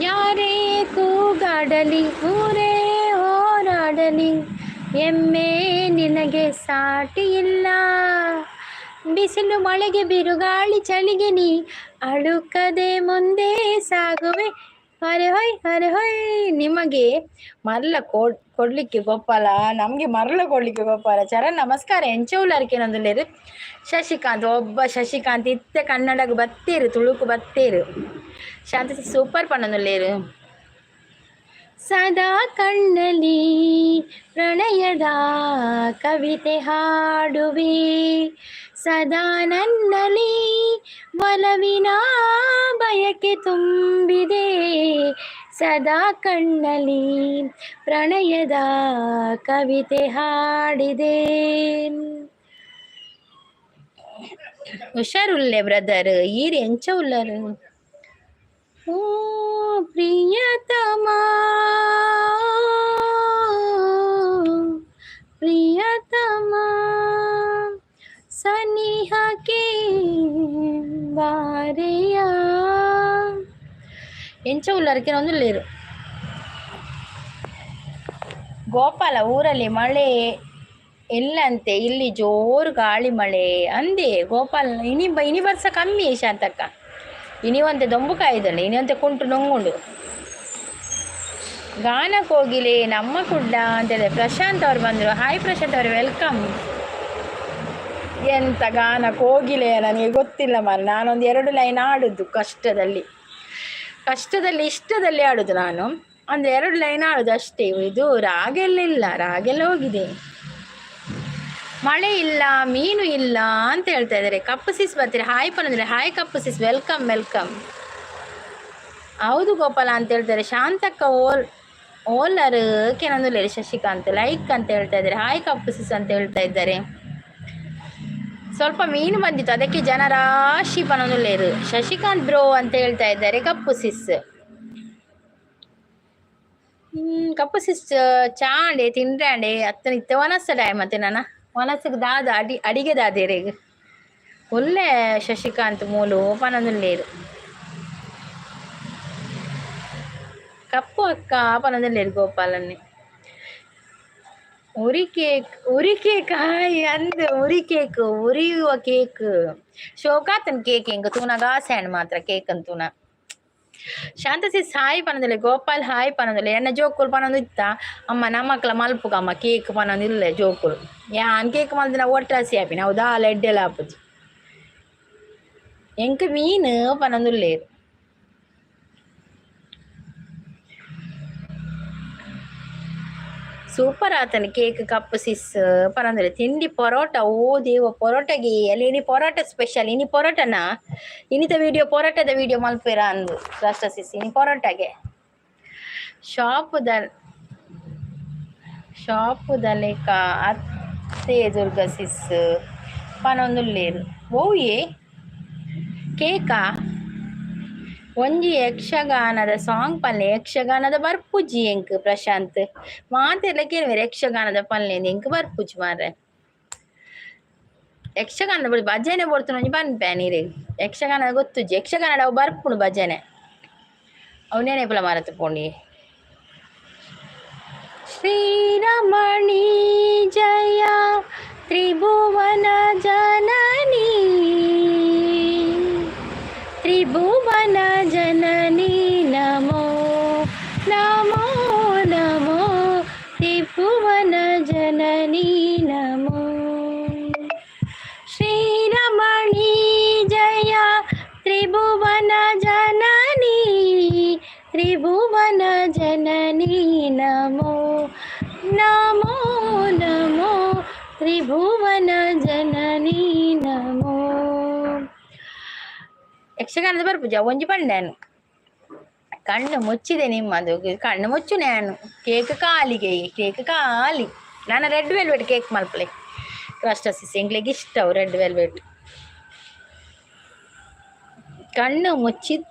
S1: ಯಾರೇ ಕೂಗಾಡಲಿ ಊರೇ ಹೋರಾಡಲಿ ಎಮ್ಮೆ ನಿನಗೆ ಸಾಟಿ ಇಲ್ಲ. ಬಿಸಿಲು ಮಳೆಗೆ ಬಿರುಗಾಳಿ ಚಳಿಗೆ ನೀ ಅಳುಕದೆ ಮುಂದೆ ಸಾಗುವೆ. ಅರೆ ಹೊಯ್ ನಿಮಗೆ ಮರಳ ಕೊಡ್ಲಿಕ್ಕೆ ಗೋಪಾಲ, ನಮಗೆ ಮರಳ ಕೊಡ್ಲಿಕ್ಕೆ ಗೋಪಾಲ. ಚರಣ್ ನಮಸ್ಕಾರ ಎಂಚೌಲರ್ಕೆ ನಂದುಲ್ಲೇರು. ಶಶಿಕಾಂತ್ ಒಬ್ಬ ಶಶಿಕಾಂತ್ ಇತ್ತೆ ಕನ್ನಡಗೆ ಬತ್ತೇರು ತುಳುಕು ಬತ್ತೇರು. ಶಾಂತಿ ಸೂಪರ್ ಪಣ್ಣನುಲ್ಲೇರು. ಸದಾ ಕಣ್ಣಲ್ಲಿ ಪ್ರಣಯದ ಕವಿತೆ ಹಾಡುವೆ, ಸದಾ ನನ್ನಲ್ಲಿ ಒಲವಿನ ಬಯಕೆ ತುಂಬಿದೆ. ಸದಾ ಕಣ್ಣಲ್ಲಿ ಪ್ರಣಯದ ಕವಿತೆ ಹಾಡಿದೆ. ಹುಷಾರುಲ್ಲೆ ಬ್ರದರ್ ಈರು ಎಂಚ ಉಲ್ಲರು. ಓ ಪ್ರಿಯತಮ ಪ್ರಿಯತಮ ಸನಿಹಕ್ಕೆ ಬಾರೆಯ ಎಂಚ ಉಲ್ಲರಕ್ಕೆ ಒಂದು ಲೇರು. ಗೋಪಾಲ ಊರಲ್ಲಿ ಮಳೆ ಎಲ್ಲಂತೆ, ಇಲ್ಲಿ ಜೋರು ಗಾಳಿ ಮಳೆ ಅಂದೆ. ಗೋಪಾಲ್ ಇನಿ ವರ್ಷ ಕಮ್ಮಿ ಶಾಂತಕ್ಕ. ಇನಿವಂತೆ ದೊಂಬು ಕಾಯ್ದಲ್ಲ, ಇನಿವಂತೆ ಕುಂಟು ನೊಂಗುಂಡು. ಗಾನ ಕೋಗಿಲೆ ನಮ್ಮ ಕುಡ್ಡ ಅಂತೇಳಿ ಪ್ರಶಾಂತ್ ಅವ್ರು ಬಂದರು. ಹಾಯ್ ಪ್ರಶಾಂತ್ ಅವ್ರು, ವೆಲ್ಕಮ್. ಎಂತ ಗಾನ ಕೋಗಿಲೆ ನನಗೆ ಗೊತ್ತಿಲ್ಲ ಮಾರ. ನಾನೊಂದು 2 ಲೈನ್ ಆಡುದು ಕಷ್ಟದಲ್ಲಿ ಇಷ್ಟದಲ್ಲಿ ಆಡುದು ನಾನು. ಒಂದು 2 ಲೈನ್ ಆಡುದು ಅಷ್ಟೇ. ಇದು ರಾಗೆಲ್ಲ ರಾಗೆಲ್ಲ ಹೋಗಿದೆ. ಮಳೆ ಇಲ್ಲ ಮೀನು ಇಲ್ಲ ಅಂತ ಹೇಳ್ತಾ ಇದ್ದಾರೆ. ಕಪ್ಪು ಸಿಸ್ ಬರ್ತೀರಿ ಹಾಯ್ ಪನ್ನಂದ್ರೆ ಹಾಯ್ ಕಪ್ಪು ಸಿಸ್, ವೆಲ್ಕಮ್ ವೆಲ್ಕಮ್. ಹೌದು ಗೋಪಾಲ ಅಂತ ಹೇಳ್ತಾರೆ. ಶಾಂತಕ್ಕ ಓಲರ್ ಕೆನಂದು ಶಶಿಕಾಂತ್ ಲೈಕ್ ಅಂತ ಹೇಳ್ತಾ ಇದ್ದಾರೆ. ಹಾಯ್ ಕಪ್ಪು ಸಿಸ್ ಅಂತ ಹೇಳ್ತಾ ಇದ್ದಾರೆ. ಸ್ವಲ್ಪ ಮೀನು ಬಂದಿತ್ತು ಅದಕ್ಕೆ ಜನರಾಶಿ ಪನೊಂದುಲ್ಲೇರು. ಶಶಿಕಾಂತ್ ಬ್ರೋ ಅಂತ ಹೇಳ್ತಾ ಇದ್ದಾರೆ. ಕಪ್ಪು ಸಿಸ್ ಕಪ್ಪು ಸಿಸ್ ಚಾಂಡೆ ತಿಂಡ್ರಾಂಡೆ ಅತ್ತನ ಇತ್ತ ವನಸ್ಸಡಾಯ ಮತ್ತೆ ನಾನು ವನಸ್ಸಿಗೆ ದಾದ ಅಡಿಗೆ ದಾದೇರೆಗೆ ಒಳ್ಳೆ ಶಶಿಕಾಂತ್ ಮೂಲು ಪನೊಂದುಲ್ಲೇರು. ಕಪ್ಪು ಅಕ್ಕ ಪನೊಂದುಲ್ಲೇರು ಗೋಪಾಲನ್ನೇ. ಉರಿ ಕೇಕ್ ಹಾಯ್ ಅಂದ್ ಉರಿ ಕೇಕ್ ಉರಿಯುವ ಕೇಕ್ ಶೋಕಾತನ್ ಕೇಕ್ ಹೆಂಗ ತೂನ ಗಾಸೆಹಣ್ಣು ಮಾತ್ರ ಕೇಕ್ ಅಂತೂನ. ಶಾಂತಸಿಸ್ ಹಾಯ್ ಪನೊಂದಿಲ್ಲ. ಗೋಪಾಲ್ ಹಾಯ್ ಪನೊಂದಿಲ್ಲ. ಎನ್ನ ಜೋಕುಲು ಪನೊಂದು ಇತ್ತ ಅಮ್ಮ ನಮ್ಮಕ್ಕಳ ಮಲ್ಪುಗಮ್ಮ ಕೇಕ್ ಪನೊಂದು ಇಲ್ಲ ಜೋಕುಲು. ಯಾನ್ ಕೇಕ್ ಮಲ್ದಿನ ಒಟ್ರಾಸಿ ಆಪಿನ ಹೌದಾ ಎಡ್ಡೆಲ್ಲ ಆಪುಜಿ ಎಂಕ್ ಮೀನು ಪನೊಂದುಲ್ಲೇರು. ಸೂಪರ್ ಆತನ ಕೇಕ್ ಕಪ್ ಸಿಸ್ ಪರಂದ್ರೆ ತಿಂಡಿ ಪರೋಟ ಓ ದೇವ ಪರೋಟಗೆ ಅಲ್ಲಿ ಇನಿ ಪರೋಟ ಸ್ಪೆಷಲ್ ಇನಿ ಪರೋಟನಾ ಇನಿತ ವಿಡಿಯೋ ಪರೋಟದ ವಿಡಿಯೋ ಮಲ್ಪೇರ ಅಂದು ರಾಷ್ಟ್ರ ಸಿಸ್ ಇನಿ ಪರೋಟಗೆ ಶಾಪುದ ಶಾಪುದಲೆಕ ಅತ್ತೆ ದುರ್ಗ ಸಿಸ್ ಪನೊಂದುಲ್ಲೇರು ಓಯೇ ಕೇಕಾ ಒಂಜಿ ಯಕ್ಷಗಾನದ ಸಾಂಗ್ ಪಲ್ಲೆ ಯಕ್ಷಗಾನದ ಬರ್ಪುಜಿ ಎಂಕ್ ಪ್ರಶಾಂತ್ ಮಾತೆಲ್ಲ ಕೇಳುವೇರು ಯಕ್ಷಗಾನದ ಪಲ್ಲೆ ಎಂಕ್ ಬರ್ಪುಜಿ ಮಾರ್ರೆ ಯಕ್ಷಗಾನದ ಬಳಿ ಭಜನೆ ಬೋಡ್ತು ಒಂಜಿ ಪನ್ಪೆ ನೀರೆ ಯಕ್ಷಗಾನ ಗೊತ್ತುಜಿ ಯಕ್ಷಗಾನದ ಅವು ಬರ್ಪುಣು ಭಜನೆ ಅವನೇನೆ ಪುಲ ಮಾರತ್ತು ಪೋಂಡಿ ಶ್ರೀರಮಣಿ ಜಯ ತ್ರಿಭುವನ ಜನನಿ ತ್ರಿಭುವನ ಜನನಿ ನಮೋ ನಮೋ ನಮೋ ತ್ರಿಭುವನ ಜನನಿ ನಮೋ ಶ್ರೀರಮಣಿ ಜಯ ತ್ರಿಭುವನ ಜನನಿ ತ್ರಿಭುವನ ಜನನಿ ನಮೋ ನಮೋ ನಮೋ ತ್ರಿಭುವನ ಜನನಿ ನಮೋ ಯಕ್ಷಗಾನದ ಬರ್ಪುಜ ಒಂಜಿ ಪಂಡೇನು ಕಣ್ಣು ಮುಚ್ಚಿದೆ ನಿಮ್ಮದು ಕಣ್ಣು ಮುಚ್ಚು ನಾನು ಕೇಕ್ ಕಾಲಿಗೆ ಕೇಕ್ ಕಾಲಿ ನಾನು ರೆಡ್ ವೆಲ್ವೆಟ್ ಕೇಕ್ ಮಲ್ಪಲೆ ಕ್ರಸ್ಟ ಸಿಸ್ ಎಂಗ್ಲಿಗೆ ಇಷ್ಟವು ರೆಡ್ ವೆಲ್ವೆಟ್ ಕಣ್ಣು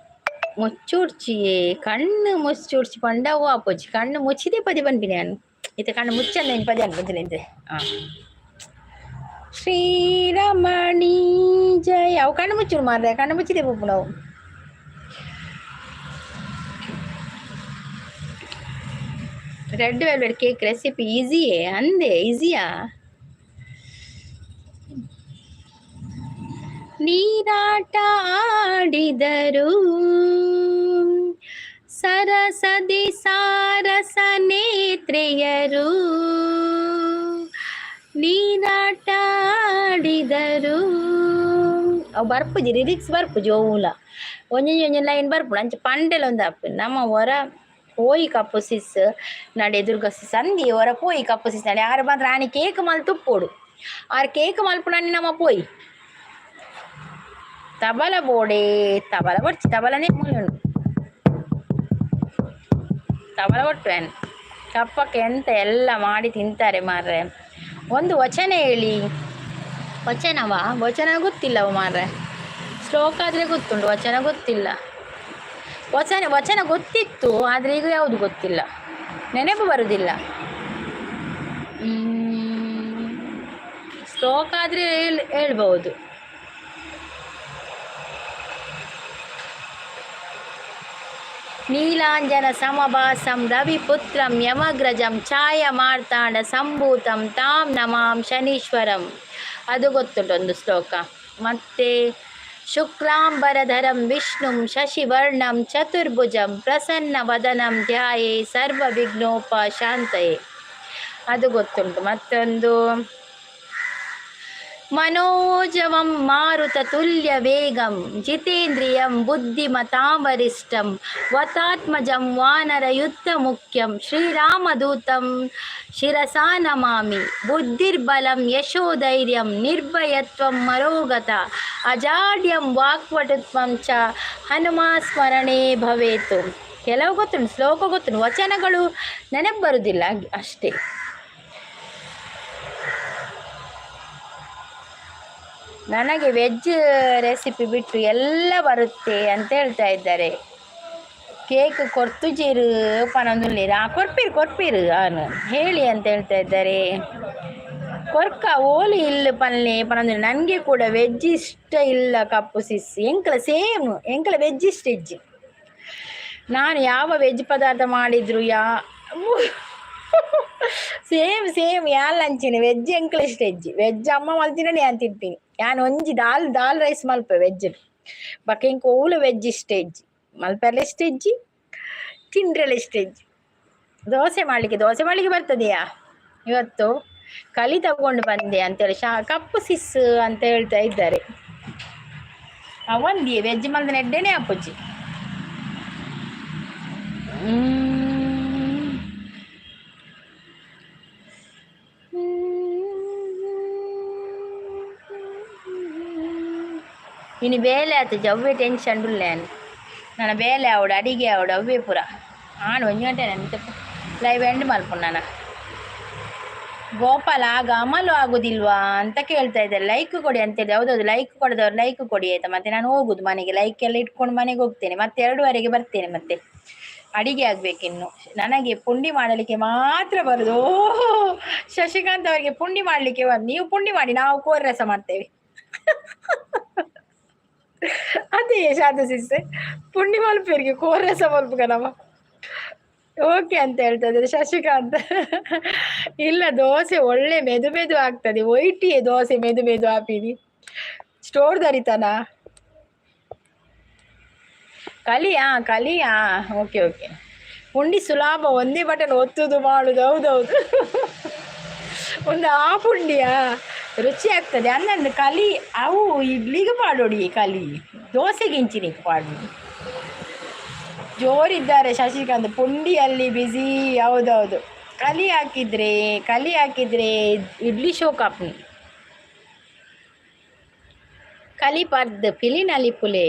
S1: ಮುಚ್ಚೂಡ್ಚಿಯೇ ಕಣ್ಣು ಮುಚ್ಚೂಡ್ಚಿ ಪಂಡವು ಆಪೋಜಿ ಕಣ್ಣು ಮುಚ್ಚಿದೆ ಪದಿ ಬಂದ್ಬಿನಿ ನಾನು ಇತ್ತೆ ಕಣ್ಣು ಮುಚ್ಚಲ್ಲ ಏನು ಪದಿ ಅನ್ಬಂದಿನಿದ್ದೆ ಹಾಂ ಶ್ರೀರಮಣಿ ಜಯ ಅವು ಕಣ್ಣು ಮುಚ್ಚು ಮಾರ್ರೆ ಕಣ್ಣು ಮುಚ್ಚಿದೆ ಪುಪ್ಪು ನಾವು ರೆಡ್ ವೆಲ್ವೆಟ್ ಕೇಕ್ ರೆಸಿಪಿ ಈಸಿಯೇ ಅಂದೆ ಈಸಿಯಾ ನೀರಾಟ ಆಡಿದರು ಸರಸದಿ ಸಾರಸ ನೇತ್ರೆಯರು ನೀರಾಟ ಆಡಿದರು ಅವು ಬರ್ಪುಜಿ ಲಿರಿಕ್ಸ್ ಬರ್ಪುಜಿ ಓಲ ಒಂಜೊಂಜಿ ಲೈನ್ ಬರ್ಪುಡು ಅಂಚ ಪಂಡೆಲ ಒಂದು ಅಪ್ಪು ನಮ್ಮ ಹೊರ ಪೋಯಿ ಕಪ್ಪು ಸಿಸ್ ನಡೆ ದುರ್ಗ ಸಿಸ್ ಅಂದಿ ಹೊರ ಪೋಯಿ ಕಪ್ಪು ಸಿಸ್ ನಡೆ ಆರು ಮಾತ್ರ ಆಣಿ ಕೇಕ್ ಮಲ್ ತುಪ್ಪೋಡು ಆರು ಕೇಕ್ ಮಲ್ಪುಣಿ ನಮ್ಮ ಪೋಯಿ ತಬಲ ಬೋಡೆ ತಬಲ ಬಡ್ಚಿ ತಬಲನೇ ಮುಳ್ಳು ತಬಲ ಕೊಟ್ಟೇನು ಕಪ್ಪಕ್ಕೆ ಎಂತ ಎಲ್ಲ ಮಾಡಿ ತಿಂತಾರೆ ಮಾರ್ರೆ ಒಂದು ವಚನ ಹೇಳಿ ವಚನವಾ ವಚನ ಗೊತ್ತಿಲ್ಲವ ಮಾರ್ರೆ ಶ್ಲೋಕ ಆದರೆ ಗೊತ್ತುಂಟು ವಚನ ಗೊತ್ತಿಲ್ಲ ವಚನ ಗೊತ್ತಿತ್ತು ಆದರೆ ಈಗ ಯಾವುದು ಗೊತ್ತಿಲ್ಲ ನೆನಪು ಬರುವುದಿಲ್ಲ ಶ್ಲೋಕ ಆದರೆ ಹೇಳ್ಬಹುದು ನೀಲಾಂಜನ ಸಮಭಾಸಂ ರವಿಪುತ್ರಂ ಯಮಗ್ರಜಂ ಛಾಯ ಮಾರ್ತಾಂಡ ಸಂಭೂತಂ ತಾಂ ನಮಾಂ ಶನೀಶ್ವರಂ ಅದು ಗೊತ್ತುಂಟು ಒಂದು ಶ್ಲೋಕ ಮತ್ತೆ ಶುಕ್ಲಾಂಬರಧರಂ ವಿಷ್ಣುಂ ಶಶಿವರ್ಣಂ ಚತುರ್ಭುಜಂ ಪ್ರಸನ್ನ ವದನಂ ಧ್ಯಾಯೇ ಸರ್ವ ವಿಘ್ನೋಪಶಾಂತಯೇ ಅದು ಗೊತ್ತುಂಟು ಮತ್ತೊಂದು ಮನೋಜವಂ ಮಾರುತ ತುಲ್ಯ ವೇಗಂ ಜಿತೇಂದ್ರಿಯಂ ಬುದ್ಧಿಮತಾಂ ವರಿಷ್ಠಂ ವತಾತ್ಮಜಂ ವಾನರ ಯುದ್ಧ ಮುಖ್ಯಂ ಶ್ರೀರಾಮದೂತಂ ಶಿರಸಾ ನಮಾಮಿ ಬುದ್ಧಿರ್ಬಲಂ ಯಶೋಧೈರ್ಯಂ ನಿರ್ಭಯತ್ವಂ ಮರೋಗತ ಅಜಾಡ್ಯಂ ವಾಕ್ಪಟುತ್ವಂ ಚ ಹನುಮಾಸ್ಮರಣೆ ಭವೇತು ಕೆಲವು ಗೊತ್ತುಂಟು ಶ್ಲೋಕ ಗೊತ್ತುಂಟು ವಚನಗಳು ನೆನಪು ಬರುವುದಿಲ್ಲ ಅಷ್ಟೇ ನನಗೆ ವೆಜ್ ರೆಸಿಪಿ ಬಿಟ್ಟು ಎಲ್ಲ ಬರುತ್ತೆ ಅಂತ ಹೇಳ್ತಾ ಇದ್ದಾರೆ ಕೇಕ್ ಕೊರ್ತುಜೀರು ಪನೊಂದುಲ್ಲೇರು ಕೊರ್ಪೀರು ಅವನು ಹೇಳಿ ಅಂತ ಹೇಳ್ತಾ ಇದ್ದಾರೆ ಕೊರ್ಕ ಓಲಿ ಇಲ್ಲ ಪಲ್ಲೆ ಪನೊಂದು ನನಗೆ ಕೂಡ ವೆಜ್ ಇಷ್ಟ ಇಲ್ಲ ಕಪ್ಪು ಸಿಸ್ ಎಂಕಲ ಸೇಮ್ ಎಂಕಲ ವೆಜ್ ಇಷ್ಟ ಹೆಜ್ಜಿ ನಾನು ಯಾವ ವೆಜ್ ಪದಾರ್ಥ ಮಾಡಿದ್ರು ಸೇಮ್ ಯಾಲ್ ಅಂಚಿನ ವೆಜ್ ಎಂಕಲ ಇಷ್ಟ ಹೆಜ್ಜಿ ವೆಜ್ ಅಮ್ಮ ಮಲ್ತಿನ ನಾನು ತಿಂತೀನಿ ನಾನು ಒಂಜಿ ದಾಲ್ ರೈಸ್ ಮಲ್ಪೆ ವೆಜ್ ಬಕ್ಕ ಇಂಕ ಓಲು ವೆಜ್ ಇಷ್ಟ ಹೆಜ್ಜಿ ಮಲ್ಪೆಲ್ಲ ಇಷ್ಟ ಹೆಜ್ಜಿ ತಿಂಡ್ರೆಲ್ಲ ಇಷ್ಟ ಹೆಜ್ಜಿ ದೋಸೆ ಮಾಡಲಿಕ್ಕೆ ಬರ್ತದೆಯಾ ಇವತ್ತು ಕಲಿ ತಗೊಂಡು ಬಂದೆ ಅಂತೇಳಿ ಕಪ್ಪು ಸಿಸ್ ಅಂತ ಹೇಳ್ತಾ ಇದ್ದಾರೆ ಅವಂದಿ ವೆಜ್ ಮಲ್ದ ನೆಡ್ಡೆನೆ ಅಪ್ಪುಜ್ಜಿ ಇನ್ನು ಬೇಲೆ ಆಯ್ತು ಜವ್ವೇ ಟೆನ್ಷನ್ ಉಳ್ಳೇನು ನಾನು ಬೇಲೆ ಆವಡು ಅಡಿಗೆ ಆವಡು ಅವೇ ಪೂರ ಆನು 1 ಗಂಟೆ ನಂತ ಲೈವ್ ಎಂಡ್ ಮಲ್ಪುಂಡು ನಾನು. ಗೋಪಾಲ ಆಗ ಅಮಲು ಆಗುದಿಲ್ವಾ ಅಂತ ಕೇಳ್ತಾ ಇದ್ದಾರೆ. ಲೈಕ್ ಕೊಡಿ ಅಂತೇಳಿ. ಹೌದೌದು, ಲೈಕ್ ಕೊಡದವ್ರು ಲೈಕ್ ಕೊಡಿ ಆಯ್ತಾ. ಮತ್ತೆ ನಾನು ಹೋಗುದು ಮನೆಗೆ, ಲೈಕ್ ಎಲ್ಲ ಇಟ್ಕೊಂಡು ಮನೆಗೆ ಹೋಗ್ತೇನೆ. ಮತ್ತೆ 2:30ಗೆ ಬರ್ತೇನೆ. ಮತ್ತೆ ಅಡಿಗೆ ಆಗ್ಬೇಕಿನ್ನು. ನನಗೆ ಪುಂಡಿ ಮಾಡಲಿಕ್ಕೆ ಮಾತ್ರ ಬರುದು. ಶಶಿಕಾಂತ್ ಅವರಿಗೆ ಪುಂಡಿ ಮಾಡ್ಲಿಕ್ಕೆ ಬಂದು, ನೀವು ಪುಂಡಿ ಮಾಡಿ, ನಾವು ಕೋರ್ ರಸ ಮಾಡ್ತೇವೆ. ಅದೇ ಶಾಂತ ಸಿಸ್ಟರ್, ಪುಂಡಿ ಮಲ್ಪೇರಿಗೆ ಕೋರ್ ರಸ ಮಲ್ಪುಗನವ ಓಕೆ ಅಂತ ಹೇಳ್ತಾ ಇದ್ದಾರೆ ಶಶಿಕಾಂತ್. ಇಲ್ಲ, ದೋಸೆ ಒಳ್ಳೆ ಮೆದು ಮೆದು ಆಗ್ತದೆ. ಒಯ್ಟಿಯೇ ದೋಸೆ ಮೆದು ಮೆದು ಹಾಪಿದಿ ಸ್ಟೋರ್ ದರಿತಾನ ಕಲಿಯಾ ಓಕೆ ಓಕೆ. ಪುಂಡಿ ಸುಲಭ, ಒಂದೇ ಬಟನ್ ಒತ್ತುದು ಮಾಡುದು. ಹೌದೌದು, ಒಂದು ಆ ಪುಂಡಿಯಾ ರುಚಿ ಆಗ್ತದೆ. ಅಂದಂದು ಕಲಿ ಅವು ಇಡ್ಲಿಗೆ ಪಾಡೋಡಿ, ಕಲಿ ದೋಸೆಗೆ ಇಂಚಿನಿಗೆ ಪಾಡು. ಜೋರಿದ್ದಾರೆ ಶಶಿಕಾಂತ್, ಪುಂಡಿಯಲ್ಲಿ ಬ್ಯುಸಿ. ಹೌದೌದು, ಕಲಿ ಹಾಕಿದ್ರೆ ಇಡ್ಲಿ ಶೋಕಾಪ್ನಿ ಕಲಿ ಪರ್ದ್ ಪಿಲಿನಲ್ಲಿ ಪುಲೆ.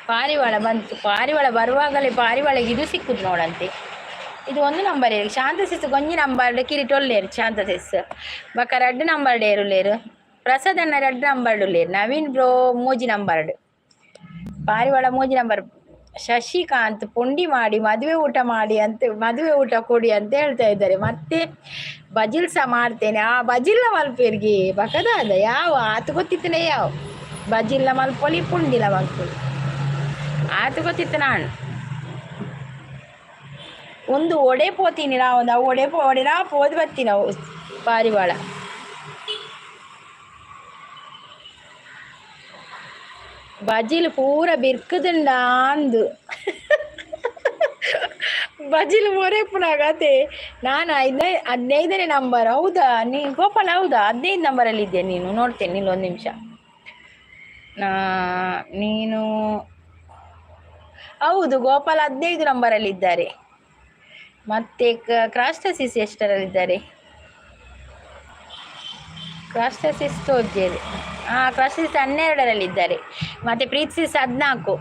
S1: ಪಾರಿವಾಳ ಬಂತು. ಪಾರಿವಾಳ ಬರುವಾಗಲೇ ಪಾರಿವಾಳಗೆ ಇದು ಸಿಕ್ಕುದು ನೋಡಂತೆ. ಇದು 1 ನಂಬರ್ ಏರು ಶಾಂತ ಸಿಸ್ ಗೊಂಜಿ ನಂಬರ್ ಕಿರಿಟೊಲ್ಲೇರು ಶಾಂತ ಸಿಸ್ ಬಕ್ಕ 2 ನಂಬರ್ ಡೇರು ಲೇರು. ಪ್ರಸಾದ್ ಅನ್ನ 2 ನಂಬರ್ ಲೇರು. Naveen bro 3 number. ಪಾರಿವಾಳ 3 ನಂಬರ್. ಶಶಿಕಾಂತ್ ಪುಂಡಿ ಮಾಡಿ ಮದುವೆ ಊಟ ಮಾಡಿ ಅಂತ, ಮದುವೆ ಊಟ ಕೊಡಿ ಅಂತ ಹೇಳ್ತಾ ಇದ್ದಾರೆ. ಮತ್ತೆ ಬಜಿಲ್ ಸಹ ಮಾಡ್ತೇನೆ. ಆ ಬಜಿಲ್ಲ ಮಲ್ಪೇರಿಗೆ ಬಕದಾದ ಯಾವ ಆತು ಗೊತ್ತಿತ್ತನೇ, ಯಾವ ಬಜಿಲ್ಲ ಮಲ್ಪೊಲಿ ಪುಂಡಿಲ ಮಲ್ಪೊಲಿ ಆತು ಗೊತ್ತಿತ್ತು. ನಾನು ಒಂದು ಒಡೆ ಪೋತೀನಿ, ನಾವು ಒಡೆ ಪೋದು ಬರ್ತೀನಿ ನಾವು ಪಾರಿವಾಳ. ಬಜಿಲ್ ಪೂರ ಬಿರ್ಕದುಂಡ ಅಂದು ಬಜಿಲ್ ಮೊರೆ ಪುನಾಗತೆ. ನಾನು 15ನೇ ನಂಬರ್. ಹೌದಾ ಗೋಪಾಲ? ಹೌದಾ 15 ನಂಬರಲ್ಲಿ ಇದ್ದೆ ನೀನು? ನೋಡ್ತೇನೆ ನಿಲ್ಲ, 1 ನಿಮಿಷ. ನೀನು ಹೌದು, ಗೋಪಾಲ 15 ನಂಬರಲ್ಲಿ ಇದ್ದಾರೆ. ಮತ್ತೆ ಕ್ರಾಸ್ಟಸಿಸ್ ಎಷ್ಟರಲ್ಲಿದ್ದಾರೆ? ಕ್ರಾಸ್ಟಸಿಸ್ ತೋಜೇರಿ, ಕ್ರಾಸ್ಟಸಿಸ್ 12ರಲ್ಲಿದ್ದಾರೆ. ಮತ್ತೆ ಪ್ರೀತಿಸಿಸ್ 14.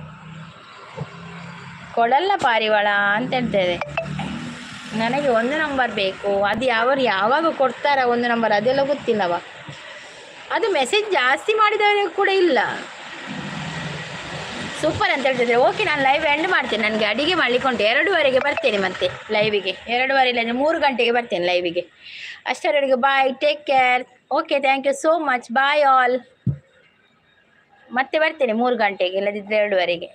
S1: ಕೊಡಲ್ಲ ಪಾರಿವಾಳ ಅಂತ ಹೇಳ್ತೇವೆ. ನನಗೆ 1 ನಂಬರ್ ಬೇಕು. ಅದು ಯಾವಾಗ ಕೊಡ್ತಾರ 1 ನಂಬರ್ ಅದೆಲ್ಲ ಗೊತ್ತಿಲ್ಲವ. ಅದು ಮೆಸೇಜ್ ಜಾಸ್ತಿ ಮಾಡಿದವರಿಗೆ ಕೂಡ ಇಲ್ಲ. ಸೂಪರ್ ಅಂತ ಹೇಳ್ತಿದ್ರೆ. ಓಕೆ, ನಾನು ಲೈವ್ ಎಂಡ್ ಮಾಡ್ತೇನೆ. ನನಗೆ ಅಡಿಗೆ ಮಾಡಲಿಕ್ಕುಂಟು. 2:30ಗೆ ಬರ್ತೇನೆ ಮತ್ತೆ ಲೈವಿಗೆ. 2:30 ಇಲ್ಲ 3 ಗಂಟೆಗೆ ಬರ್ತೇನೆ ಲೈವಿಗೆ. ಅಷ್ಟರವರೆಗೆ bye, take care. Okay, thank you so much. Bye all. ಮತ್ತೆ ಬರ್ತೇನೆ 3 ಗಂಟೆಗೆ, ಇಲ್ಲದಿದ್ದರೆ 2:30ಗೆ.